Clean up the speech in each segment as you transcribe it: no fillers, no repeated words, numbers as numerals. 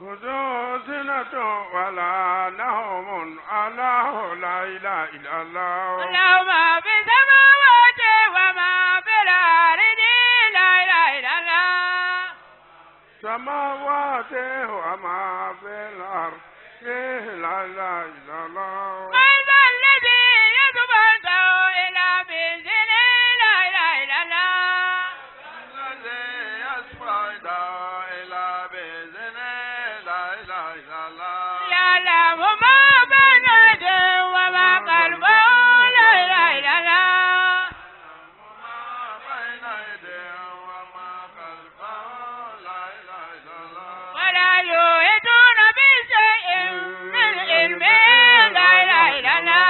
خذوا زنة ولا نهم الله لا إله إلا الله له ما في السماوات وما في الأرض لا إله إلا الله سماوات وما في الأرض لا إله إلا الله من ذا الذي يتبدأ إلى بإذنه لا إله إلا الله الذي يشفع إلى بإذنه لا إله إلا الله يعلم ما بين يديه وما خلفه لا إله إلا الله ما بين يديه وما خلفه لا إله إلا الله ولا يحيطون بشيء من علمه لا إله إلا الله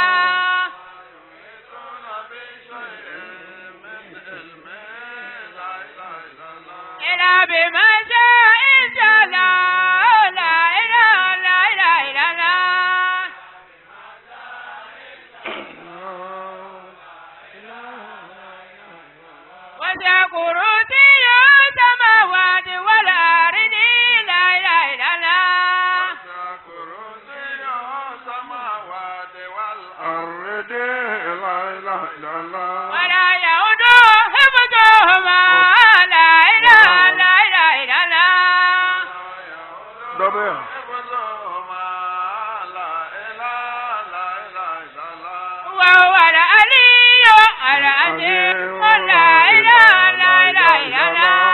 يحيطون بشيء من علمه لا إله إلا الله إلا بما شاء إن شاء الله لا إله إلا الله وسع كرسيه السماوات والأرض لا إله إلا الله وسع كرسيه السماوات والأرض لا إله إلا الله ولا يؤوده حفظهما لا إله إلا الله دبي وهو العلي العظيم لا إله إلا الله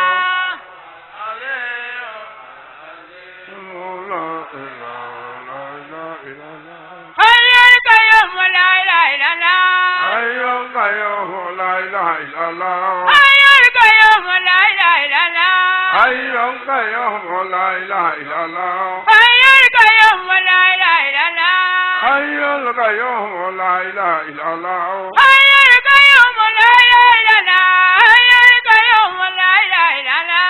حي القيوم لا إله إلا الله حي القيوم لا إله إلا الله حي القيوم لا إله إلا الله حي القيوم لا إله إلا الله حي القيوم لا إله إلا الله حي القيوم لا إله إلا الله حي القيوم لا إله إلا الله حي القيوم لا إله إلا الله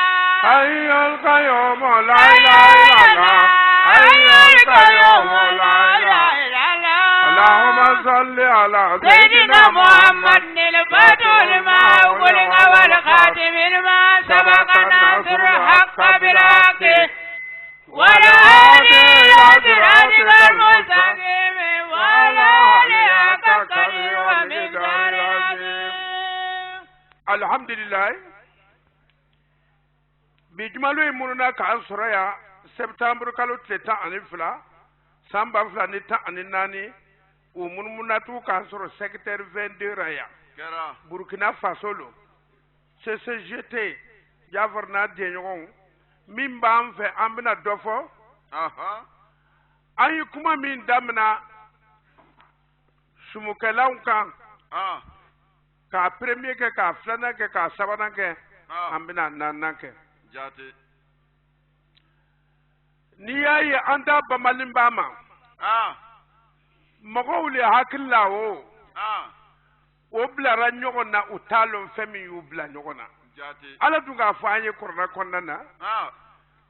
حي القيوم لا إله إلا الله حي القيوم لا إله لا إله إلا الله اللهم صل على سيدنا محمد الفاتح لما أغلق والخاتم لما سبق ناصر الحق بالحق والهادي إلى صراطك المستقيم وعلى آله حق قدره ومقداره العظيم. الحمد لله بجمالو يمرنا كأسرة سبتمبر كالو تلتا أنفلا سامبا فلا نتا أنناني ومنمناتو كأسرة سكتير 22 رايا Burkina Faso lo CCGT Javarna Dienyon Mimba Amfe Ambina Dofo Ayi kuma min damna Sumukela unkan ka premier ke ka flana ke ka sabana ke ambina nanna ke Jati. ni yayi anda bamalin bama magowle hakilla o blara ɲɔgɔn na u t'a lɔn fɛn min y'u bila ɲɔgɔn na ala dun k'a fɔ an ye kɔrɔna kɔnɔna na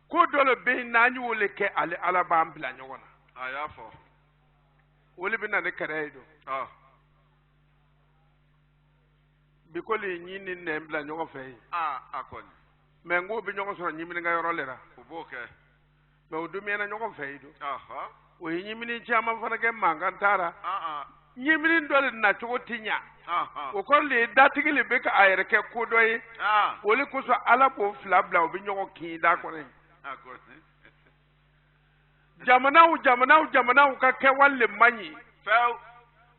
ko dɔ le bɛ yen n'an y'o le kɛ ale ala b'an bila ɲɔgɔn na a y'a fɔ o le bɛ na ni kɛrɛ ye don bi ko le ɲi ni nɛn bila ɲɔgɔn fɛ yen a kɔni mɛ n ko bɛ ɲɔgɔn sɔrɔ ɲimini ka yɔrɔ le la o b'o kɛ mɛ o dun mɛnna ɲɔgɔn fɛ yen don o ye ɲimini caman fana kɛ mankan taara ɲimini dɔ le na cogo ti ɲa o kɔrɔ le ye datigi le bɛ ka a yɛrɛ kɛ ko dɔ ye o le kosɔn ala b'o fila bila o bɛ ɲɔgɔn kin da kɔnɔ jamanaw ka kɛwale le man ɲi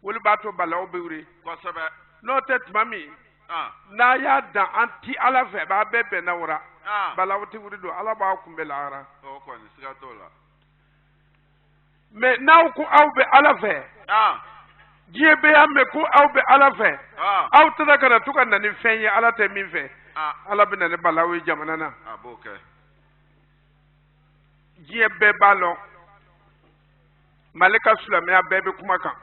olu b'a to balaw bɛ wuli n'o tɛ tuma min n'a y'a dan an ti ala fɛ b'a bɛɛ bɛnna wura balaw ti wuli don ala b'a kunbɛ lahara mɛ n'aw ko aw bɛ ala fɛ diɲɛ bɛɛ y'a mɛn ko aw bɛ ala fɛ aw tɛ ka na to ka na ni fɛn ye ala tɛ min fɛ ala bɛ na ni balaw ye jamana na diɲɛ bɛɛ b'a lɔn mali ka silamɛya bɛɛ bɛ kuma kan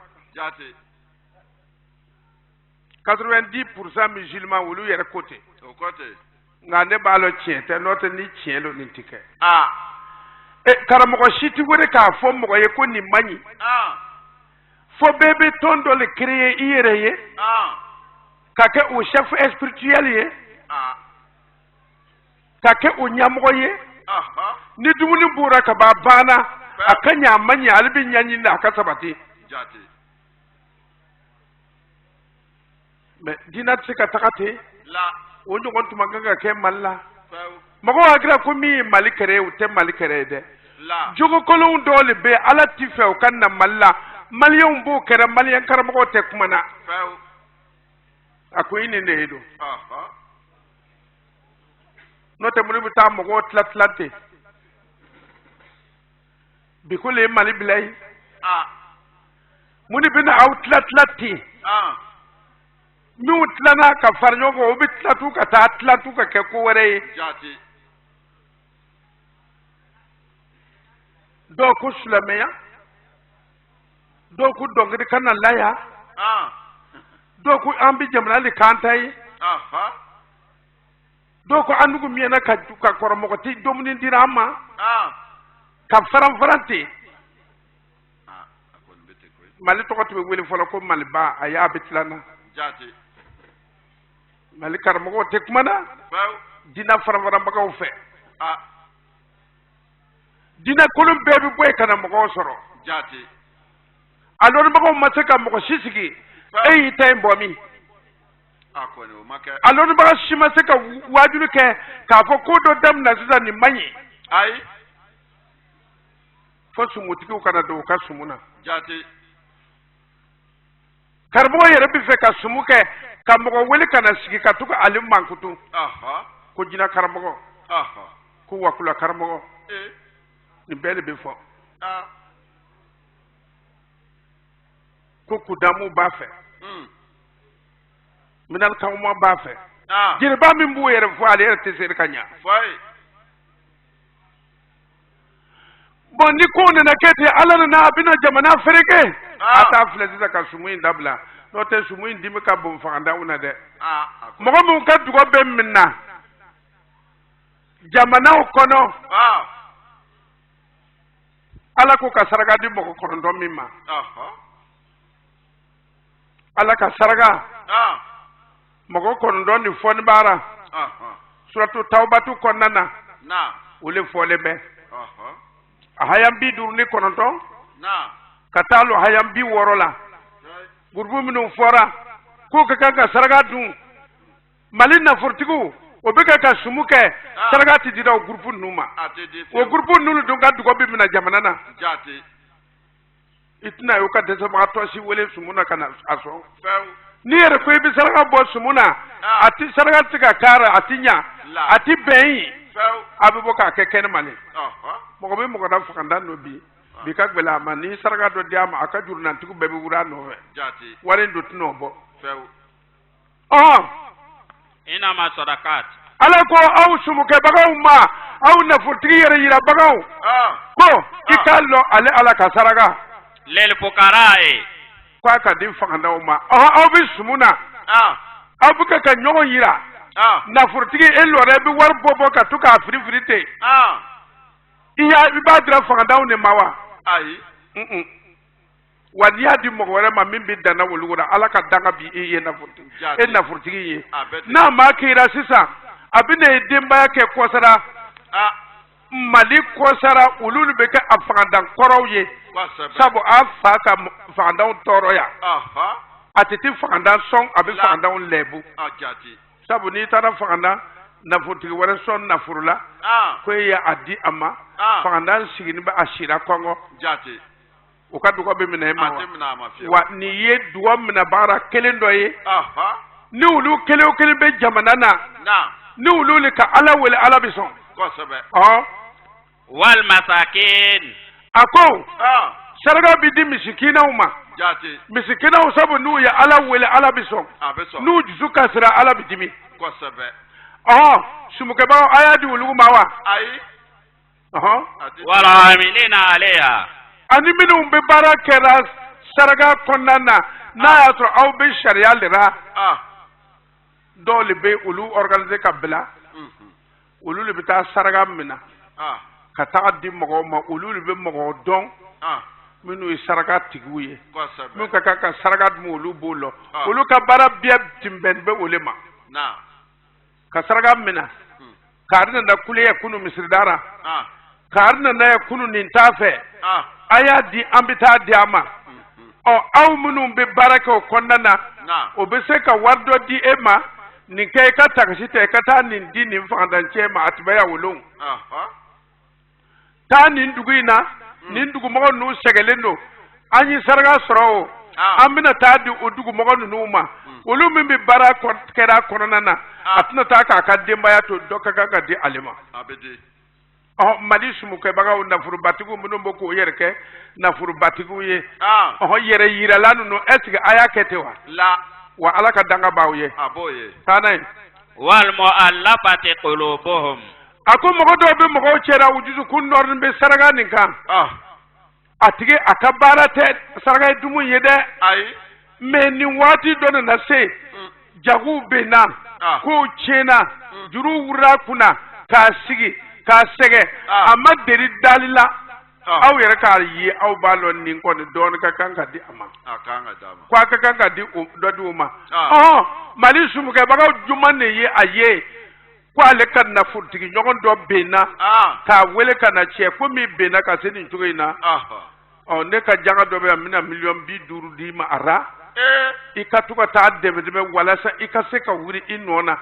90% musulman olu yɛrɛ ko ten nka ne b'a lɔn tiɲɛ tɛ n'o tɛ ni tiɲɛ lo nin ti kɛ karamɔgɔ si ti wele k'a fɔ mɔgɔ ye ko nin man ɲi fo bɛɛ bɛ tɔn dɔ le créer i yɛrɛ ye ka kɛ o chef spirituel ye ka kɛ o ɲɛmɔgɔ ye ni dumuni bura ka ba bana akanya manya albin yanyin da aka sabati jati me dinat sika takate la wonjo gontu maganga ke malla faw mago agra ko mi malikere u te malikere de la jogo kolon dole be ala tife o kanna malla maliyon bo kere maliyan karamo te kumana faw akoy ni needo aha no te muri buta mago tlatlate bikule mali bilay muni bina outlatlati mi utlana ka farnyo ko bitlatu ka ta atlatu ka ke ko wore jati do ko sulameya do ku dongri kana laya do ku ambi jamnali kantai aha do ko andugo miena ka koromo ko ti domni dirama ka faranti akon bete ko mali to ko to weli folo ko mali ba aya bitlana jati mali karmo ko tek mana faw dina faran bagaw fe dina kolum bebi boy kana mo soro jati alon bagaw masaka mo sisigi ay tay mbomi akon o make alon baga shima saka wajulu ke ka fo ko do dam na sisa ni manyi ay fo sumutiki kana do ka sumuna jati karbo yere bi fe ka sumuke ka mo weli kana sigi ka tuka alim mankutu aha ko jina karbo aha ko wakula karbo ni bele be fo ko kudamu ba fe minal kawma ba fe jirba min bu yere fo ale yere tesere kanya fay bon ni ko ne na kete alana na abina jamana fereke ata flezi ka sumu dabla no te sumu dimi ka bon fanda una de mo ko mun ka dugo be minna jamana kono ala ko ka saraga di mo ko ndo mimma ala ka saraga mo ko ndo ni foni bara suratu taubatu konnana na ule fole be hayam bi dur ni kononto na katalo hayam bi worola gurbu minu fora ko ka saraga dun malina fortigu o be ka sumuke saraga ti dira gurbu numa o gurbu nulu dun ga dugo bi mina jamana na jati itna yo ka desa ma to si wele sumuna kana aso ni yere ko bi saraga bo sumuna ati saraga tiga kara atinya ati beyi abubo ka keken mali mo ko be mo ko da fakanda no bi ka gbela ma ni saraga do diama aka jurnan tiku bebe wura no jati wari ndo tino bo ina ma sadakat ala ko aw sumuke bagaw ma aw na furtigi yere yira bagaw ko ikallo ale ala ka saraga lel fuqara'i ko ka din fakanda o ma aw bi sumuna aw buka ka nyogo yira na furtigi elo rebi war bobo ka tuka frifrite iya ibadra fakanda ne mawa ayi wani ya di mɔgɔ wɛrɛ ma min bɛ danna wolo la ala ka danga bi e ye nafurutigi e nafurutigi ye n'a ma kɛra sisan a bɛ na ye denbaya kɛ kɔsara mali kɔsara olu bɛ kɛ a fangadan kɔrɔw ye sabu a fa ka fangadanw tɔɔrɔ yan a tɛ ti fangadan sɔn a bɛ fangadanw lɛbu sabu n'i taara fangadan nafurutigi wɛrɛ sɔn nafuru la ko e ye a di a ma fangadan sigini bɛ a sira kɔngɔ o ka dugaw bɛ minɛ e ma wa nin ye dugaw minɛ baara kelen dɔ ye ni olu kelen o kelen bɛ jamana na ni olu le ka ala wele ala bɛ sɔn wal masakin a ko saraka bi di misikinaw ma misikinaw sabu n'u ye ala wele ala bɛ sɔn n'u dusu kasira ala bɛ dimi sumukɛbagaw a y'a di olu ma wa wala amilina aleya ani minnu bɛ baara kɛra saraka kɔnɔna na n'a y'a sɔrɔ aw bɛ sariya lera dɔw le bɛ olu organiser ka bila olu le bɛ taa saraka minɛ ka taga di mɔgɔw ma olu le bɛ mɔgɔw dɔn minnu ye saraka tigiw ye minnu ka kan ka saraka dun olu b'o lɔ olu ka baara bɛɛ tun bɛn bɛ o le ma ka saraka minɛ karna na kule ya kunu misridara karna na ya kunu nintafe aya di ambita diama o aw munum be baraka o konnana o be se ka wardo di ema nin kai ka takashite ka ta nin di nin fandance ma atbaya wulun ta nin duguina nin dugu mo nu segelendo anyi sarga soro amina ta di odugu mo nu ma wulu min be bara ko kera konana atuna ta ka ka demba ya to doka ka di alima abedi mali sumu ke baga na furu batigu munum boko yerke na furu batigu ye yere yira lanu no eske aya ketewa la wa alaka danga bawye aboye tanay wal mu'allafati qulubuhum ako mogo do be mogo chera wujudu kun norn be saraga ninka atige akabara te saraga dumu yede ay me ni wati don na se jagu bena ko chena juru wura kuna ka sigi ka sege amma deri dalila aw yere ka yi aw balon nin ko don ka kanga di ama kanga dama kwa ka kanga di do di uma mali sumu ke baga juman ne ye aye kwa le kan na furtigi nyogon do bena ka wele kana che ko mi bena ka seni tugaina ne ka janga do be amina million bi duru di ma ara ikatuka ta debe debe wala sa ikase ka wuri inona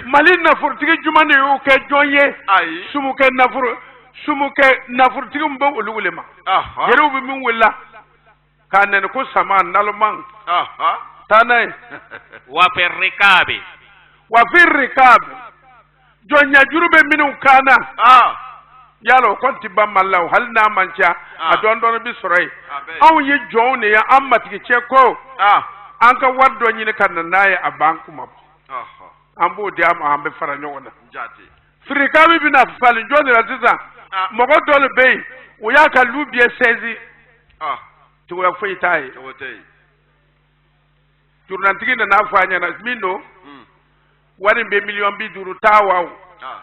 mali na furtigi juman ne yo ke jonye sumu ke na furu sumuke nafurtigi mbo ulugulema yeru bi min willa kanen ko sama nalman tanay wa firrikabi jonya jurube minu kana yalo konti bamallaw hal na mancha adon don bi soray aw ye jowne ya ammatigi cheko an ka waddo nyine kan naye abanku mabo ambo diam ambe fara nyona jati firrikabi bina fali joni ratisa mogo dole bay o ya ka lubiye sezi to ya foi tai turnantigi na afanya na mino wani be million bi duru tawa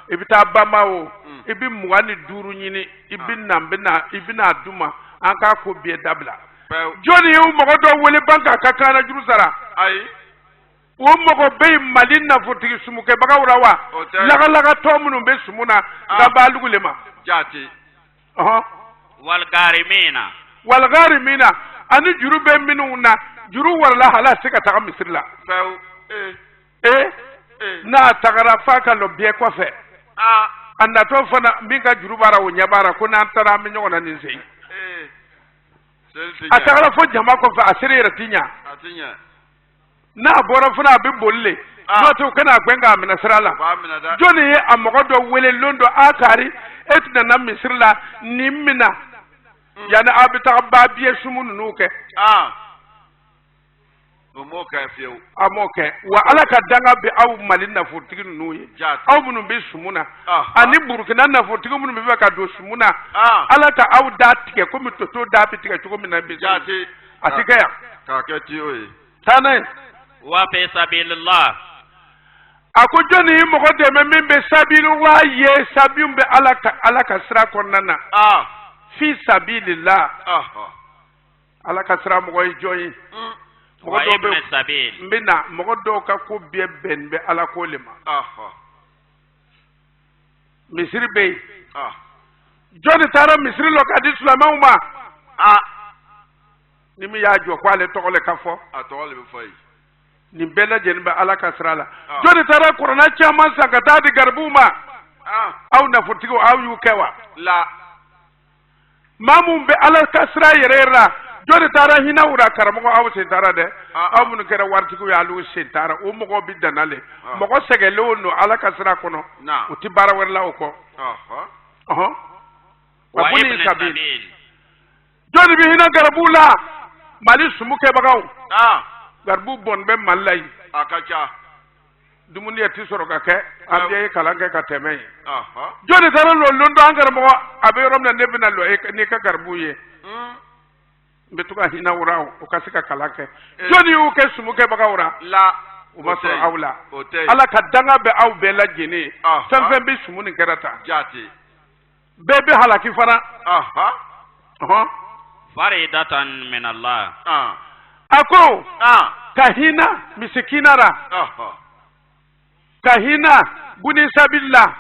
ebita bamawo ebi muwani duru nyini ibina duma anka ko biye dabla joni yu mogo do wele banka kakana jurusara ai wo mogo bay malina fotigi sumuke baga urawa laga tomunu be sumuna ga balugulema jati wal garimina ani juru be minuna juru warla hala sika ta misrila na tagara faka lo be ko fe anda to fana minga juru bara wo nyabara ko nan tara mi nyona ni sei atagara fo jama ko fa asire ratinya na bora fana be bolle no to kana gwenga amina sirala joni ye amogo do wele londo akari etna na misrila nimina yana abita babiye sumunu nuke omoka fiu amoke wa alaka danga be aw malina furtigi nuye aw munum be sumuna ani burkina na furtigi munum be ka do sumuna alaka aw datike ko mi toto dapitike ko mi na be jati atika ya ka keti oyi tanay wa fi sabilillah ako joni mo ko de men be sabilillah ye sabium be alaka sira konnana fi sabilillah alaka sira mo ko joyi wa ibn sabil mbina mo do ka ko be benbe ala ko lema misri be joni tara misri lo ka di sulama uma nimi ya jo kwale tokole ka fo atole be fay ni bela jenba ala kasrala joni tara corona chaman sakata di garbuma au na furtigo au yukewa la mamu be ala kasra yerera joni tara hina ura karamo au se tara de au mun kera wartigo ya lu se tara o mo bi danale mo ko segelo no ala kasra kono uti bara werla o ko wa ibn sabil joni bi hina garbula mali sumuke bagaw garbu bon be malay akacha dumuni eti soro kake ambiye kalanke ka temay jodi tara lo londo angara mo abe romna nebina lo ni ka garbu ye betuka hina uraw o kasika kalanke jodi u ke sumuke bagawra la o maso awla ala ka danga be aw be la jini fembe be sumuni kerata jati bebe halaki fara faridatan min Allah ako kahina misikinara kahina buni sabilla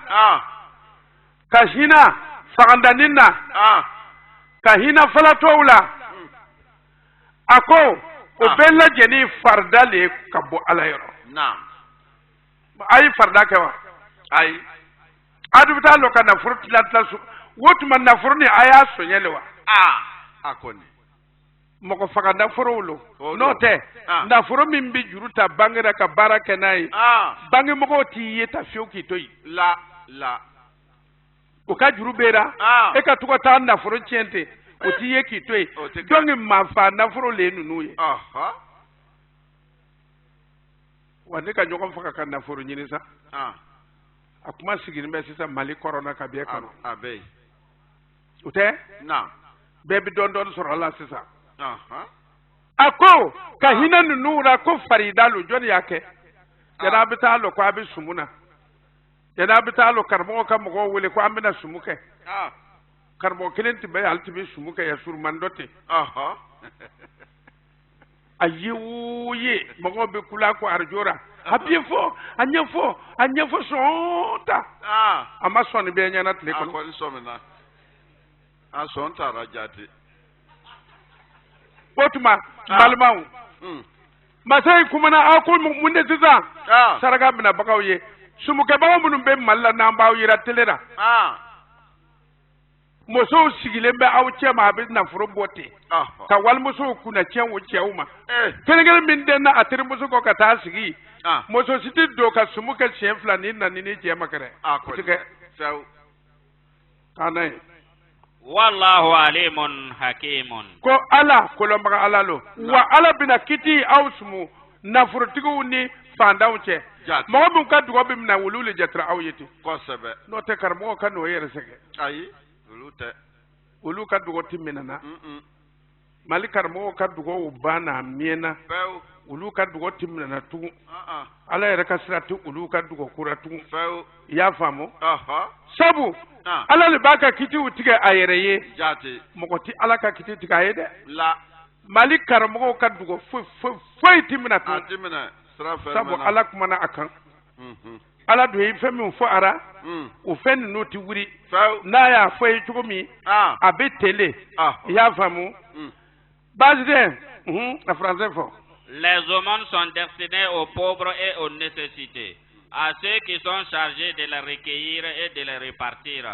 ka hina fagandanin na ka hina falatow la a ko o bɛɛ lajɛlen farida le ka bɔ ala yɔrɔ a ye farida kɛ wa ayi a dun bɛ taa lɔ ka nafolo tila so o tuma nafolo ni a y'a sɔnyɛ le wa a kɔni mɔgɔ faga nafolow lo n'o tɛ nafolo min bɛ juru ta bange la ka baara kɛ n'a ye bangemɔgɔw t'i ye ta fiyewu k'i to yen la o ka juru bera e ka to ka taa nafolo tiɲɛ ten o t'i ye k'i to yen donc maafa nafolo le ye ninnu ye wa ne ka ɲɔgɔn faga ka nafolo ɲini sa a kuma sigilen bɛ sisan Mali kɔrɔna ka bɛɛ kɔnɔ o tɛ bɛɛ bɛ dɔɔnin dɔɔnin sɔrɔ a la sisan a ko ka hinɛ ninnu na ko farida lo jɔnni y'a kɛ yanni a bɛ taa lɔ ko a bɛ sumu na yanni a bɛ taa lɔ karamɔgɔ ka mɔgɔw wele ko an bɛna sumu kɛ karamɔgɔ kelen tun bɛ yen ale tun bɛ sumu kɛ yan surumani dɔ ten a ye o ye mɔgɔw bɛ kula ko arajora a bɛ fɔ a ɲɛfɔ sɔn ta a ma sɔn nin bɛɛ ɲɛna tile kɔnɔ a sɔn taara jate o tuma balimaw masa in kumana a ko mun de sisan saraka minɛbagaw ye sumukɛbagaw minnu bɛ Mali la n'an b'aw yira tele la musow sigilen bɛ aw cɛ ma a bɛ nafolo bɔ ten ka walimusow kunna tiɲɛ o cɛw ma kelen min den na a terimuso kɔ ka taa sigi muso si tɛ don ka sumu kɛ siɲɛ 2 ni nani ni cɛ ma kɛrɛ o tɛ kɛ k'a na ye wallahu alimun hakimun ko ala kolonbaga ala lo wa ala bɛna kiti aw sumu nafolotigiw ni fandanw cɛ mɔgɔ min ka dugawu bɛ minɛ olu le jatira aw ye ten kosɛbɛ n'o tɛ karamɔgɔ ka n'o yɛrɛ sɛgɛ ayi olu ka dugawu ti minɛna Mali karamɔgɔw ka dugawu banna miɛna olu ka dugawu ti minɛna tugun ala yɛrɛ ka sira tɛ olu ka dugawu kura tugun i y'a faamu sabu ala le b'a ka kitiw tigɛ a yɛrɛ ye mɔgɔ tɛ ala ka kiti tigɛ a ye dɛ Mali karamɔgɔw ka dugawu foyi ti minɛ tugun sabu ala kumana a kan ala dun ye fɛn min fɔ ara o fɛn ninnu tɛ wuli n'a y'a fɔ ye cogo min a bɛ tele i y'a faamu basi tɛ a français fɔ. Les aumônes sont destinées aux pauvres et aux nécessités, à ceux qui sont chargés de les recueillir et de les répartir,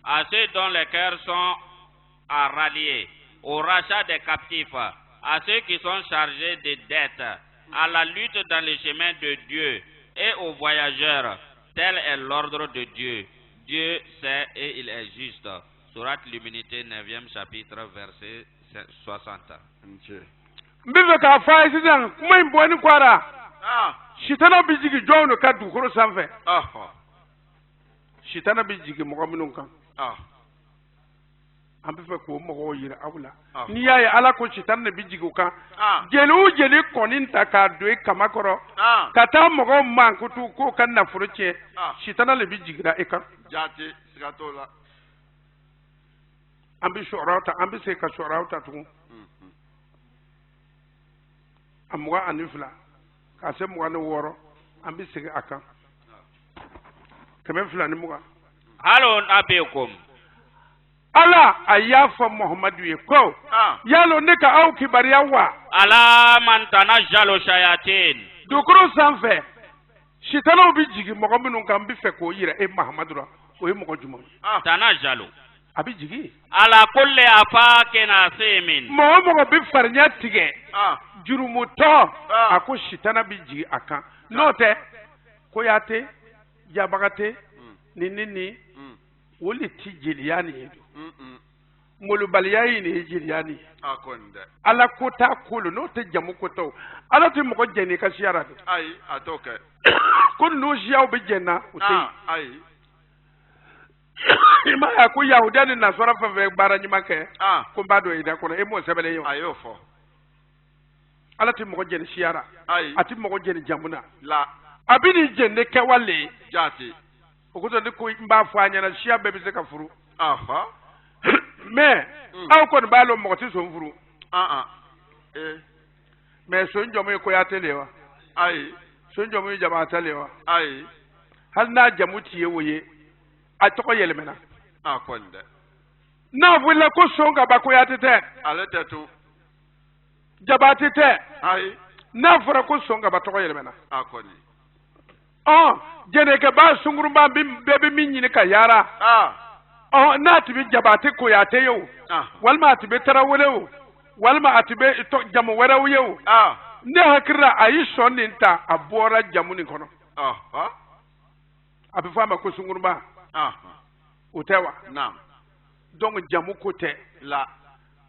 à ceux dont les cœurs sont à rallier, au rachat des captifs, à ceux qui sont chargés de dettes, à la lutte dans le chemin de Dieu et aux voyageurs. Tel est l'ordre de Dieu. Dieu sait et il est juste. Sourate l'Humanité 9e chapitre verset 60. Mbibe ka fa sisan kuma in bɔni kwara sitana bi jigi jɔnw ka dugukolo sanfɛ sitana bi jigi mɔgɔ minnu kan an bɛ fɛ k'o mɔgɔw yira aw la n'i y'a ye ala ko sitana bi jigi o kan jeli o jeli kɔni ta k'a don i kama kɔrɔ ka taa mɔgɔw mankutu k'o ka nafolo tiɲɛ sitana le bi jigira i kan an bɛ sɔrɔw ta an bɛ se ka sɔrɔw ta tugun a 22 ka se 26 an bɛ segin a kan 220 Halon abekum ala a y'a fɔ Muhammadu ye ko yalo ne ka aw kibariya wa ala man tanazzalu shayatin dugukolo sanfɛ sitanaw bi jigi mɔgɔ minnu kan n bɛ fɛ k'o yira e Muhammadu la o ye mɔgɔ jumɛn ye tanazzalu a bɛ jigi ala kulli afakin asimin mɔgɔ mɔgɔ bɛ farinya tigɛ jurumutɔ a ko sitana bi jigi a kan n'o tɛ Koyate Jabagate ni o le ti jeliya nin ye molobaliya ye nin ye jeliya nin ye ala ko t'a ko lo n'o tɛ jamu ko tɔw ala tɛ mɔgɔ jɛn n'i ka siya la dɛ ayi a t'o kɛ ko ninnu siyaw bɛ jɛnna o tɛ yen i ma ye ko yahudiya ni nasara fɛn fɛn baara ɲuman kɛ ko n b'a dɔn i da kɔnɔ e m'o sɛbɛnlen ye o a y'o fɔ ala tɛ mɔgɔ jɛn siya la a tɛ mɔgɔ jɛn jamu na la a bɛ nin jɛn ne kɛwale jaati o kosɔn ne ko n b'a fɔ a ɲɛna siya bɛɛ bɛ se ka furu mais aw kɔni b'a lɔn mɔgɔ tɛ sɔn furu mais son jɔnmu ye Koyate le wa ayi son jɔnmu ye Jabata le wa ayi hali n'a jamu t'i ye o ye a tɔgɔ yɛlɛmɛna akonde na wala ko songa ba ko yatete ale tetu jabatete ai na fura ko songa ba to ko yelmena akoni jene ke ba sungurumba bebe min nyini ka yara na tibi jabate ko yate yo walma tibi tarawlewo walma atibe to jamu werawo yo ne hakira ayi soninta abora jamuni kono abi fama ko sungurumba utewa naam donc jamu ko te la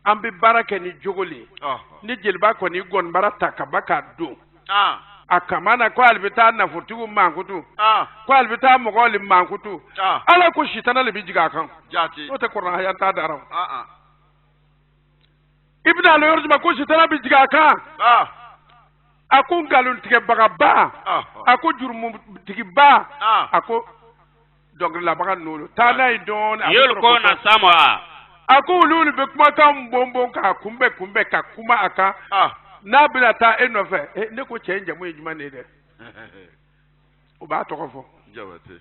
ambi baraka ni jogoli ni jelba ko ni gon barata ka baka do akamana ko albita na futu mankutu ko albita mogoli mankutu ala ko shitana le bijiga kan jati o te qur'an ya ta daraw ibn al-yurjma ko shitana bijiga kan akun galun tige baga ba ako jurmu tigi ba ako donc la baga nulu tanay don yul ko na samwa ako lulu be kuma kan bombo ka kumbe ka kuma aka na bila ta enofe ne ko change mu ejuma ne de o ba to ko fo jawate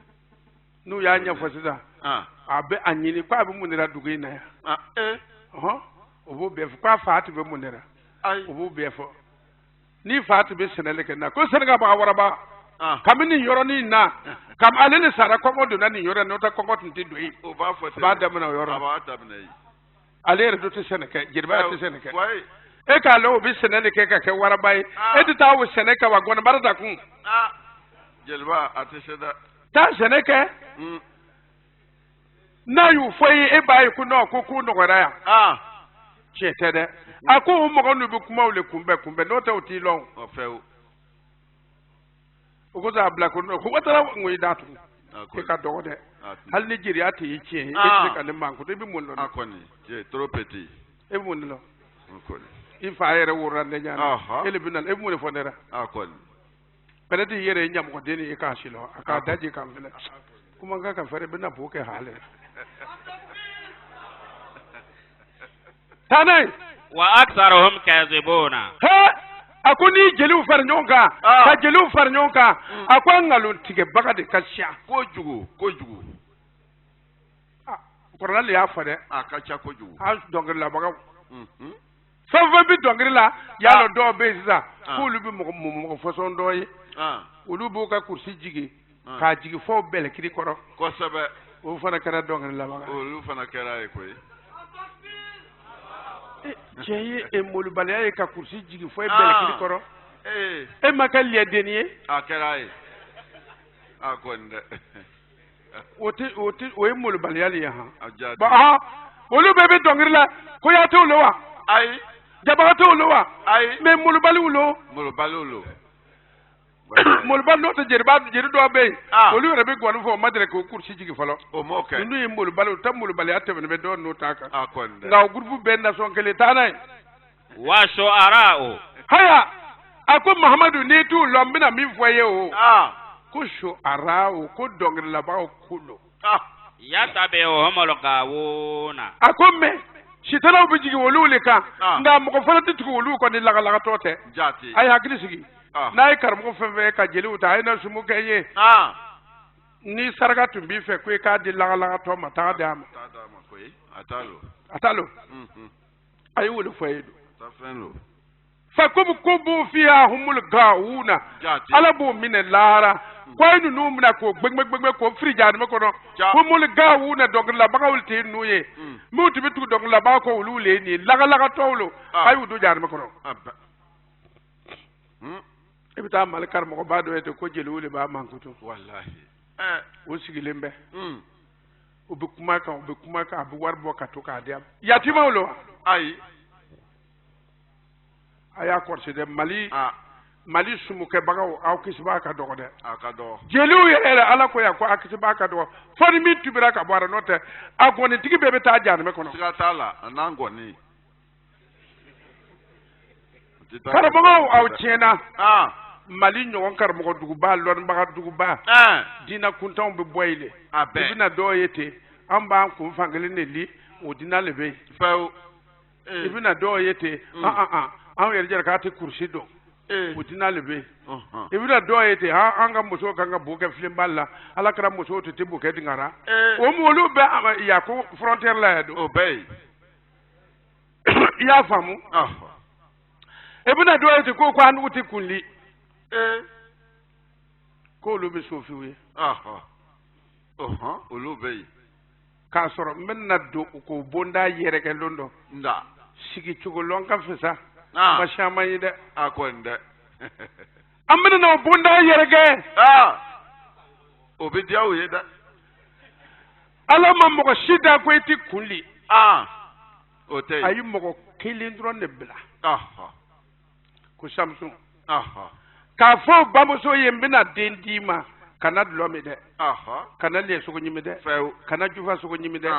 nu ya nya fo sida abe anyini kwa be munira dugu na ya obo be fo kwa faatu be munira obo be fo ni faatu be senele ke na ko senega ba waraba kamini yoro ni na kam alele sara ko modu na ni yoro no ta ko ngotin ti do yi o ba fo ba da mana yoro ba da mana yi alere do te seneke jirba te seneke e ka lo bi senele ke ka ke waraba yi e di ta wo seneke wa gona barada kun jelba atisheda ta seneke na yu foyi e ba yi ku no ko ku no gora ya chetede ako mo ko no bi kuma ole kumbe no ta oti long o few ko za bla ko no ko watara ngui datu ke ka do de hal Nigeria ti yi chi e ti ka le man ko bi mun lo akoni je trop petit e mun lo akoni ifa yere wurande nyana ele binal e mun fo nera akoni peut-être yere nyam ko deni e ka shilo aka daji kam fele kuma ga ka fere bina boke hale tanay wa aktharuhum kazibuna akuni jeliw far nyonka ka jeliw far nyonka akwa ngalon tige bagade kasha ko jugu korala ya fade akacha ko jugu dongri la bagaw fa bi dongri la ya lo do be za ko lu bi mo façon do yi ulu bu ka kursi jigi ka jigi fo bele kiri koro ko sabe o fana kara dongri la bagaw ulu fana kara e koy cheye e molu balaya ka kursi jigi fo bele kiri koro e makal ya denier akara e akonde oti o e molu balaya ya ha ba olu bebe dongri la ko ya to lo wa ai jaba to lo wa ai me molu balulo molu ballo to jerba jeru do be olu rebe gonu fo madre ko kursi jigi folo o moke ndu e molu balu tam molu balaya te be do no taka akonde nga groupe ben nation kele tanay wa shu'ara'u haya ako Muhammadu ni tu lombina mi foye o ko shu'ara'u ko dongri la ba kulo yatabi'uhumul gawuna ako me shitana bi jigi wolule ka nga mo ko falati tuko wolu ko ni laga tote jati ay hakili sigi nay karmo fe ka jeli uta ay na sumu keye ni sarga tumbi fe ko ka di laga to mata da ma ko atalo ay wolu fayidu tafenlo fakum kubu fiha humul gauna ala bo min lara ko nu numna ko gbegbe ko frijan me ko no humul gauna dog la bagawul te nuye mutu bitu dog la ba ko wulule ni laga tawlo ay wudu jar me ko no ibita malkar mo ba do ete ko jelule ba mankuto wallahi o sigilembe o be kuma ka abu warbo ka to ka diam yatima wolo ai aya korse de mali sumu ke bagaw aw kisba ka do de akado jelu yele ala ko ya ko akisba ka do foni mi tubira ka bara note agoni tigi bebe ta jani me kono sigatala anangoni karamo aw chena mali nyon karamo duguba lon baga duguba dina kuntaw be boyle ibina do yete amba ko fangale ne li o dina lebe faw ibina do yete an yer jar ka te kursi do utina lebe ibina do yete ha anga muso kanga buke flimballa ala kara muso te buke dingara o mu olu be ya ko frontière la do obey ya famu ibina do yete ko kwa ndu te kunli ko olu be so fiwe olu be ka soro menna do ko bonda yere ke londo nda sigi chugo lonka fisa ma shama yide akonde amina no bonda yere ke obi dia o yeda ala ma mo shida ko eti kunli otey ayi mo kilin dron ne bla ko samsung ka fo bamuso yembina dendima kana dlomi de kana le sogo nyimi de kana jufa sogo nyimi de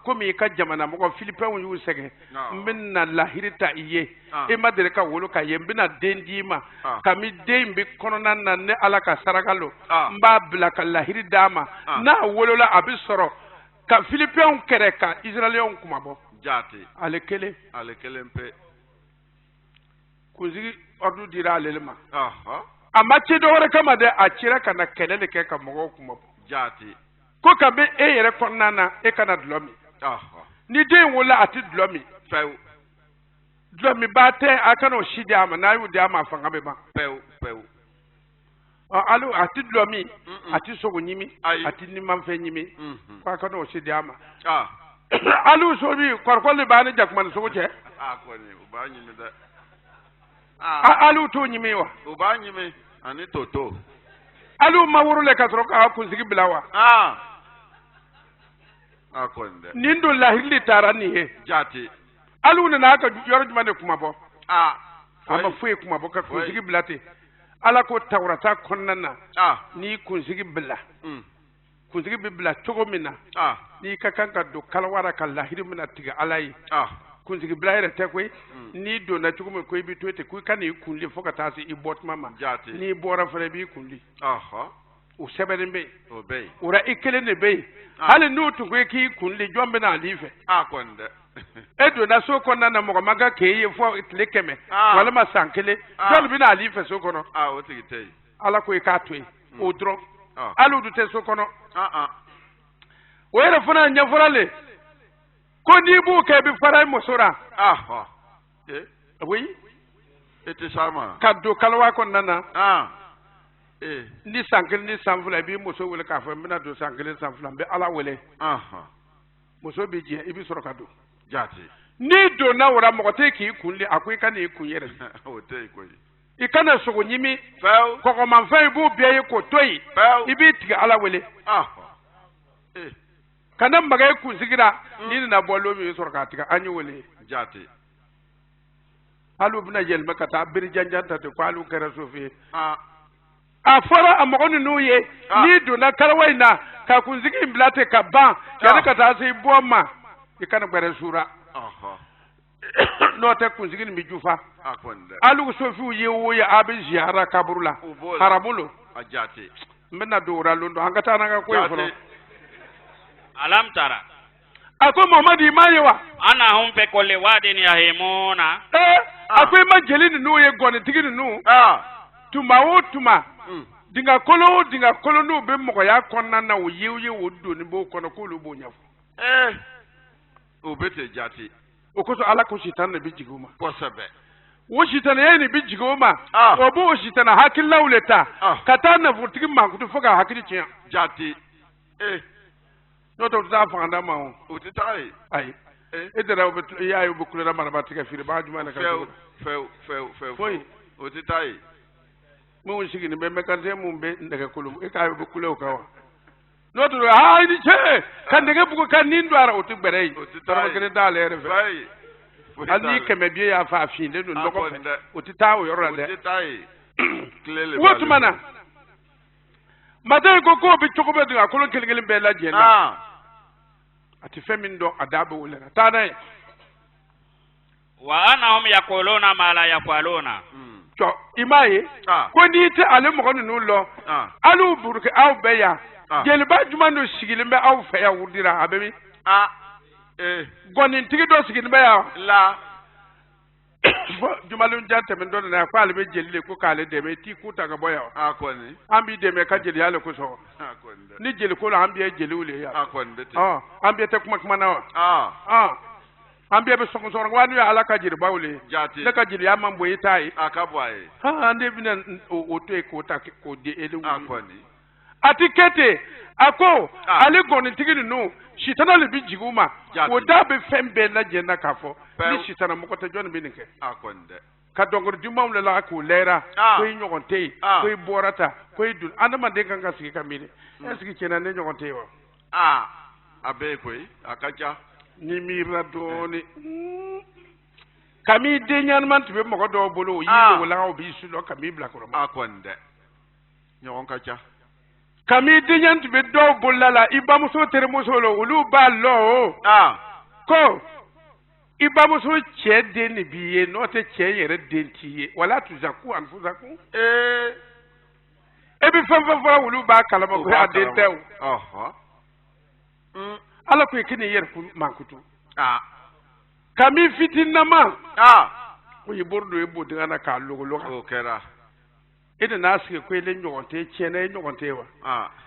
komi ka jamana mo philippin yu sege minna lahirita iye e madere ka wolo ka yembina dendima kami dembi konona na ne alaka sarakalo mba bla ka lahiri dama na wolo la abisoro ka philippin kere ka israelion kumabo jati alekele mpe kuzi ordu dira alelma amma ce da wara kama da a cira kana kele ke ka mogo kuma jati ko ka be e yere konnana e kana dlomi ni de wala ati dlomi dlomi ba te aka no shidi ama na yu de ama fanga be ba alu ati dlomi ati sogo nyimi ati ni manfe nyimi ko aka no shidi ama alu so bi korkol ba ni jakman sogo che ko ni ba nyimi da alu to nyimi wa ba nyimi ani toto alu mawuru le katro ka ku sigi bilawa akonde nindo lahili tarani he jati alu na aka yoro jumane kuma bo ama fuye kuma bo ka ku sigi bilate ala ko tawrata konnana ni ku sigi billa ku sigi billa chogo mina ni ka kanka do kalwara ka lahiri mina tiga alai kun sigi blaire te koy ni do na tukume koy bi tote kuy kan yi kunli foka tasi i bot mama ni bora fere bi kunli o sebere be obey ora ikele ne be hale no to koy ki kunli jombe na life akonde e do na so konna na mo maga ke ye fo itle keme wala ma sankele jol bi na life so kono o tigitei ala koy ka toy o dro alu du te so kono o era fona nya forale ko ni bu ke bi faray musura oui ete sama kaddo kalwa kon nana ni sankil ni sanfula bi muso wele ka fa mina do sankil sanfula be ala wele muso bi je ibi soro kaddo jati ni do na wora mo te ki kunli akoy kan e kunyere o te koy ikana sogo nyimi ko ko man fa bu biye ko toyi ibi tiga ala wele kana magay ku sigira ni na bolo mi sor ka tiga anyi wole jati alu bina yel makata bir janjanta te kwalu kara sofi a fara amagonu nuye ni do na karwaina ka ku sigi imblate ka ban ya ka ta sai boma ikana bare sura no te ku sigi mi jufa alu sofi ye wo ya abi ziara kaburula haramulo ajati minna do ralondo hangata na ko yefro alam tara ako Muhammad imayewa ana humpe kole wadini ya hemona akwai majelini nu ye goni tigini nu tuma wo tuma dinga kolo nu be mo ya konna na wo ye wo do ni bo kono ko lu bo nyafo o bete jati o ko so ala ko shitan na bijiguma ko sebe wo shitan ye ni bijiguma o bo shitan hakil lauleta kata na vurtigi mankutu foka hakili tiya jati no to ta fanda ma o ti tai ai e dara o ya yo bukule na mara batika firi ba juma na ka foi o ti tai mo shigi ni be me kan te mo be ndaka kulum e ka yo bukule o kawa no to ha ni che kan daga buku kan nin dwara o ti berei to ma kene dale re vai ani keme bi ya fa fi de no ko o ti ta o yoro de o ti tai klele wo tumana madai ko bi chokobe dinga ko kelgel be la jena ati femin do adabu wala ta dai wa anahum yaquluna ma la yaquluna to imaye ko ni te ale mo no lo alu burke aw beya jeli ba juma no sigilimbe aw fe ya wudira abemi gonin tigi do sigilimbe ya la fo jumalun jante men don na fa albe jelle ko kale de me ti ku ta ga boya akoni ambi de me ka jeli yale ko so akoni ni jeli ko la ambi jeli ule ya akoni bete ambi te kuma na ambi be so so wanu ya ala ka jeli bawle jati le ka jeli ya man boyi tai akabwaye ande bi na o to e ko ta ko de ele akoni atikete ako ale goni tigini no shitana le bi jiguma o da be fembe na je na kafo ni shitana mo ko te joni bi nike akonde ka dongor jumam le la ko lera ko nyogonte ko borata ko dun andama de ganga sigi kamile eski kena ne nyogonte wa abe ko akaja ni mira doni kami de nyan man tibe mo ko do bolo yi wala o bi su lo kami bla ko akonde nyogon kacha kami dinyan tibe do bolala ibamuso teremuso lo ulu ba lo ko ibamuso che de ni biye no te che yere dentiye wala tuzaku anfuzaku ebi fa ulu ba kalama ko adentew ala ko kini yer ku mankutu kami fitinna ma ko yibordo e bodinga na ka logo o kera ida nasike ko ile nyogonte chene nyogonte wa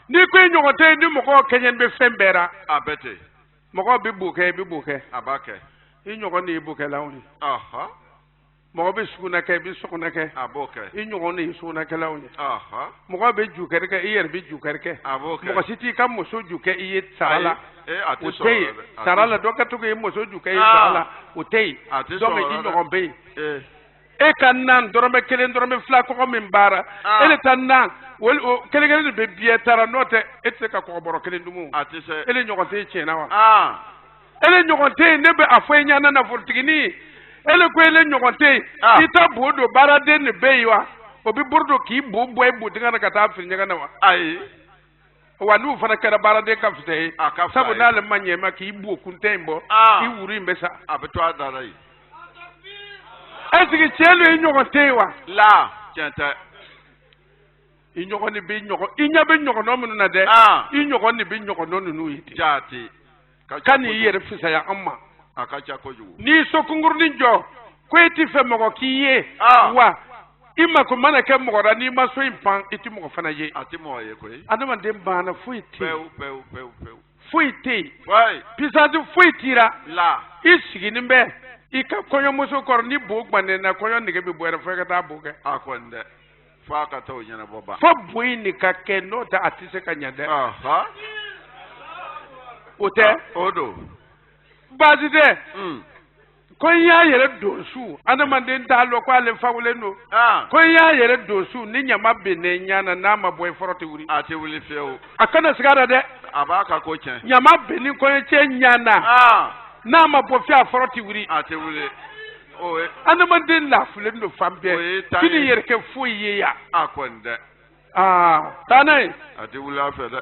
ni ko nyogonte ni mo ko kenyen be fembera abete mo ko bi buke abake i nyogoni buke lawni mo ko be sukuna ke bi sukuna ke aboke i nyogoni sukuna ke lawni mo ko be jukere ke iyer bi jukere ke aboke mo ko siti kam mo so juke iye sala atiso sala do ka to ke mo so juke iye sala utei do me i nyogombe e kan nan dorome kelen dorome fla ko min bara ele tan nan wol kelen kelen be biye tara note etse ka ko boro kelen dumu atise ele nyogonte chena wa ele nyogonte ne be afoy nyana na fortigini ele ko ele nyogonte ita bodo bara de ne beywa obi burdo ki bo boy bo dinga ka ta fil nyaga na wa ai wanu fana kara bara de ka fite sabu na le manye ma ki bo kuntembo ki wuri mbesa abeto adarai est-ce que chelu nyogonte wa la chanta inyogoni bi nyogo inya be nyogo no mun na de inyogoni bi nyogo no nu yiti jati kan yere fisa ya amma akacha koju ni so kungurni jo ko eti fe mogo kiye wa imma ko mana ke mogo ra ni ma so impan iti mogo fana ye ati mo ye ko adama de bana fuiti peu fuiti wai pisatu fuitira la isigi nimbe ika konyo muso kor ni bugmane na konyo nige bi boere fe ka ta buge akonde fa ka to nyana boba fo buini ka ke no ta atise ka nyande ote odo bazide ko ya yere dosu anamande ndalo ko ale fawle no ko ya yere dosu ni nyama bene nyana na ma boy forote wuri ate wuli feo akana sigara de abaka ko chen nyama bene ko che nyana na ma bo fi aforote wuri ate wuli oe anamande la fule no fambe kini yere ke fuye ya akonde tanai ate wuli afede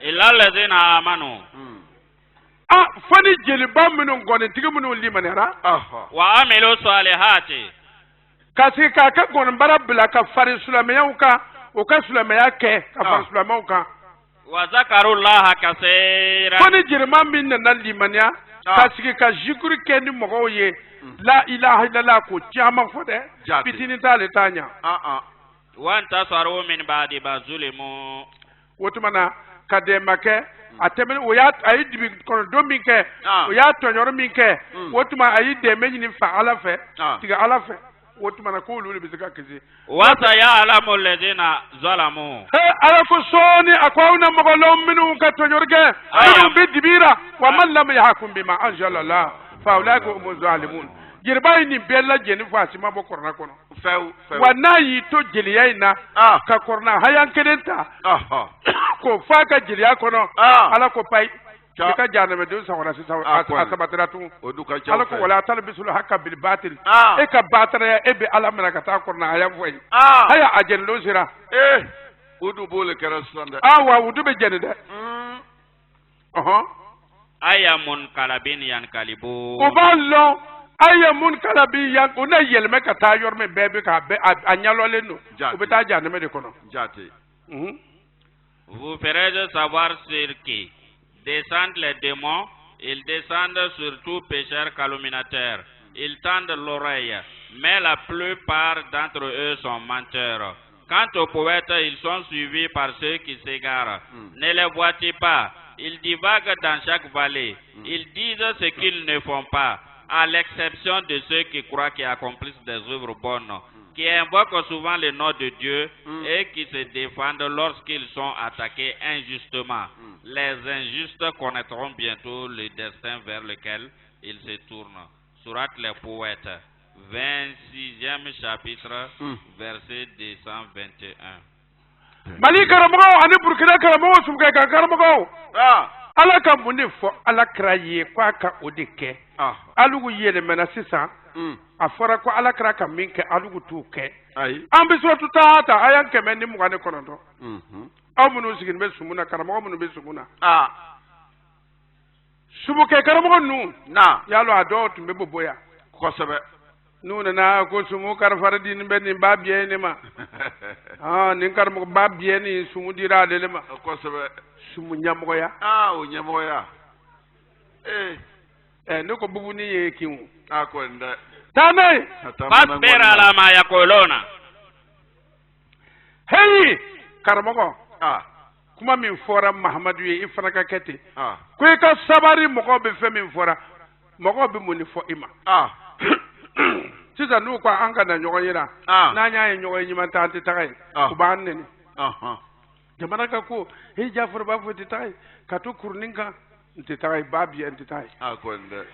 illa allazina amanu fani jeli ba minnu ngoni tigi minnu limanera wa amilu salihati kasi ka ka gon bara bila ka fari sulameyaw ka o ka sulameya ke ka fari sulameyaw ka wa zakarullaha kaseera fani jeli ma min na limaniya kasi ka zikuri ke ni mogo ye la ilaha illallah ko jama fode bitini tale tanya wa antasaru min ba'di ma zulimu wotumana kade make atemen o ya ayi dibi kono do min ke o ya tonyor min ke wotuma ayi de menyi fa ala fe tiga ala fe wotuma na ko lulu bizaka kizi wa sayalamu alladhina zalamu ala ko soni akwawna mogolom minu ka tonyor ke minu bi dibira wa man lam yahkum bima anzala Allah fa ulaiku hum zalimun jirbai ni bella jeni fasi ma bo korna kono few wanayi to jeliyaina ka korna hayan kedenta ko faka jeliya kono ala ko pay ka janame do sawara si asabatratu ala ko wala talbisul hakka bil batil e ka batara e be ala mena ka ta korna hayan foy haya ajen lo sira udu bole kerasande wa udu be jenede ayamun kalabin yan kalibu uballo ayamun kalabi yan una yelme ka ta yorme bebe ka be anyalole no ubeta janame de kono jate vous ferez savoir sur qui descendent les démons, ils descendent sur tout pécheur calomniateur ils tendent l'oreille, mais la plupart d'entre eux sont menteurs. Quant aux poètes, ils sont suivis par ceux qui s'égarent. Ne les vois-tu pas? Ils divaguent dans chaque vallée. Ils disent ce qu'ils ne font pas, à l'exception de ceux qui croient qu'ils accomplissent des œuvres bonnes, qui invoquent souvent le nom de Dieu et qui se défendent lorsqu'ils sont attaqués injustement. Les injustes connaîtront bientôt le destin vers lequel ils se tournent. Sourate les poètes, 26e chapitre, verset 221. Mali karamogo ani Burkina karamogo sumke ka karamogo. Ala ka mun de fɔ ala kira ye k'a ka o de kɛ. Alugu yɛlɛmɛna sisan. A fɔra ko ala kira ka min kɛ alugu t'o kɛ. An bɛ suratu Taha ta aya 129. Aw minnu sigilen bɛ sumu na karamɔgɔ minnu bɛ sumu na. Sumukɛ karamɔgɔ ninnu. Yalo a dɔw tun bɛ bɔ yan. Kosɛbɛ. N'u nana ko sumu karifari di nin bɛ nin ba biyɛn ne ma. Nin karamɔgɔ ba biyɛn nin sumu dira ale ma. Kosɛbɛ. Sumu ɲɛmɔgɔya. O ɲɛmɔgɔya. Ne ko bubuni ye kin. Ko n dɛ. Taa n'a ye. Fasbir ala ma yaquluna. Heyi karamɔgɔ. Kuma min fɔra Mahamadu ye i fana ka kɛ ten. Ko i ka sabari mɔgɔw bɛ fɛn min fɔra mɔgɔw bɛ mun de fɔ i ma. Sisan n'u ko an ka na ɲɔgɔn ye n'an y'a ye ɲɔgɔn ye ɲuman ta an tɛ taga yen u b'an nɛni. Jamana ka ko Jafari b'a fɔ n tɛ taga yen ka to kurunin kan n tɛ taga yen ba biyɛn n tɛ taga yen. Ko n dɛ.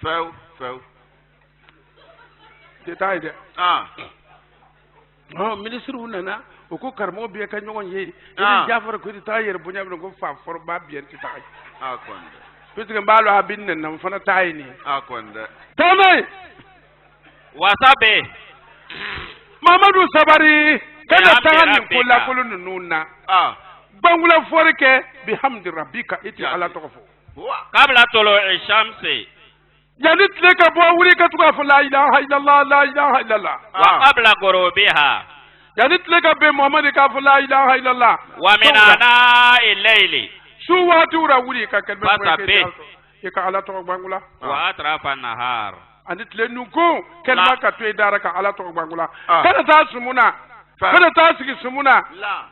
Fɛw. N tɛ taga yen dɛ. Minisiriw nana u ko karamɔgɔ bɛ ka ɲɔgɔn ye Jafari ko i tɛ taga yɛrɛ bonya min ko fa fɔra ba biyɛn n tɛ taga yen. Ko n dɛ. Puisque n b'a lɔn a bɛ nɛni na n fana taga yen nin. Ko n dɛ. Tɔɔmɛ. Wasabe. Mamadu sabari. Kana taga nin ko lakolo ninnu na. Bangula fɔri kɛ bihamdi rabbika i tɛ ala tɔgɔ fɔ. Kabla tulu'i shamsi. Yani tile ka bɔ wuli ka tugu a fɔ la ilaha illallah la ilaha illallah. Wa qabla ghurubiha. Yani tile ka bɛn Muhamadi k'a fɔ la ilaha illallah. Wa min ana'i layli. Su waatiw la wuli ka kɛlɛ fɔ i ka ala tɔgɔ bangula. Wa atrafa nahar. Ani tile nunko kɛlɛ ka to i dara ka ala tɔgɔ bangula. Kana taa sumuna. Kana taa sigi sumuna.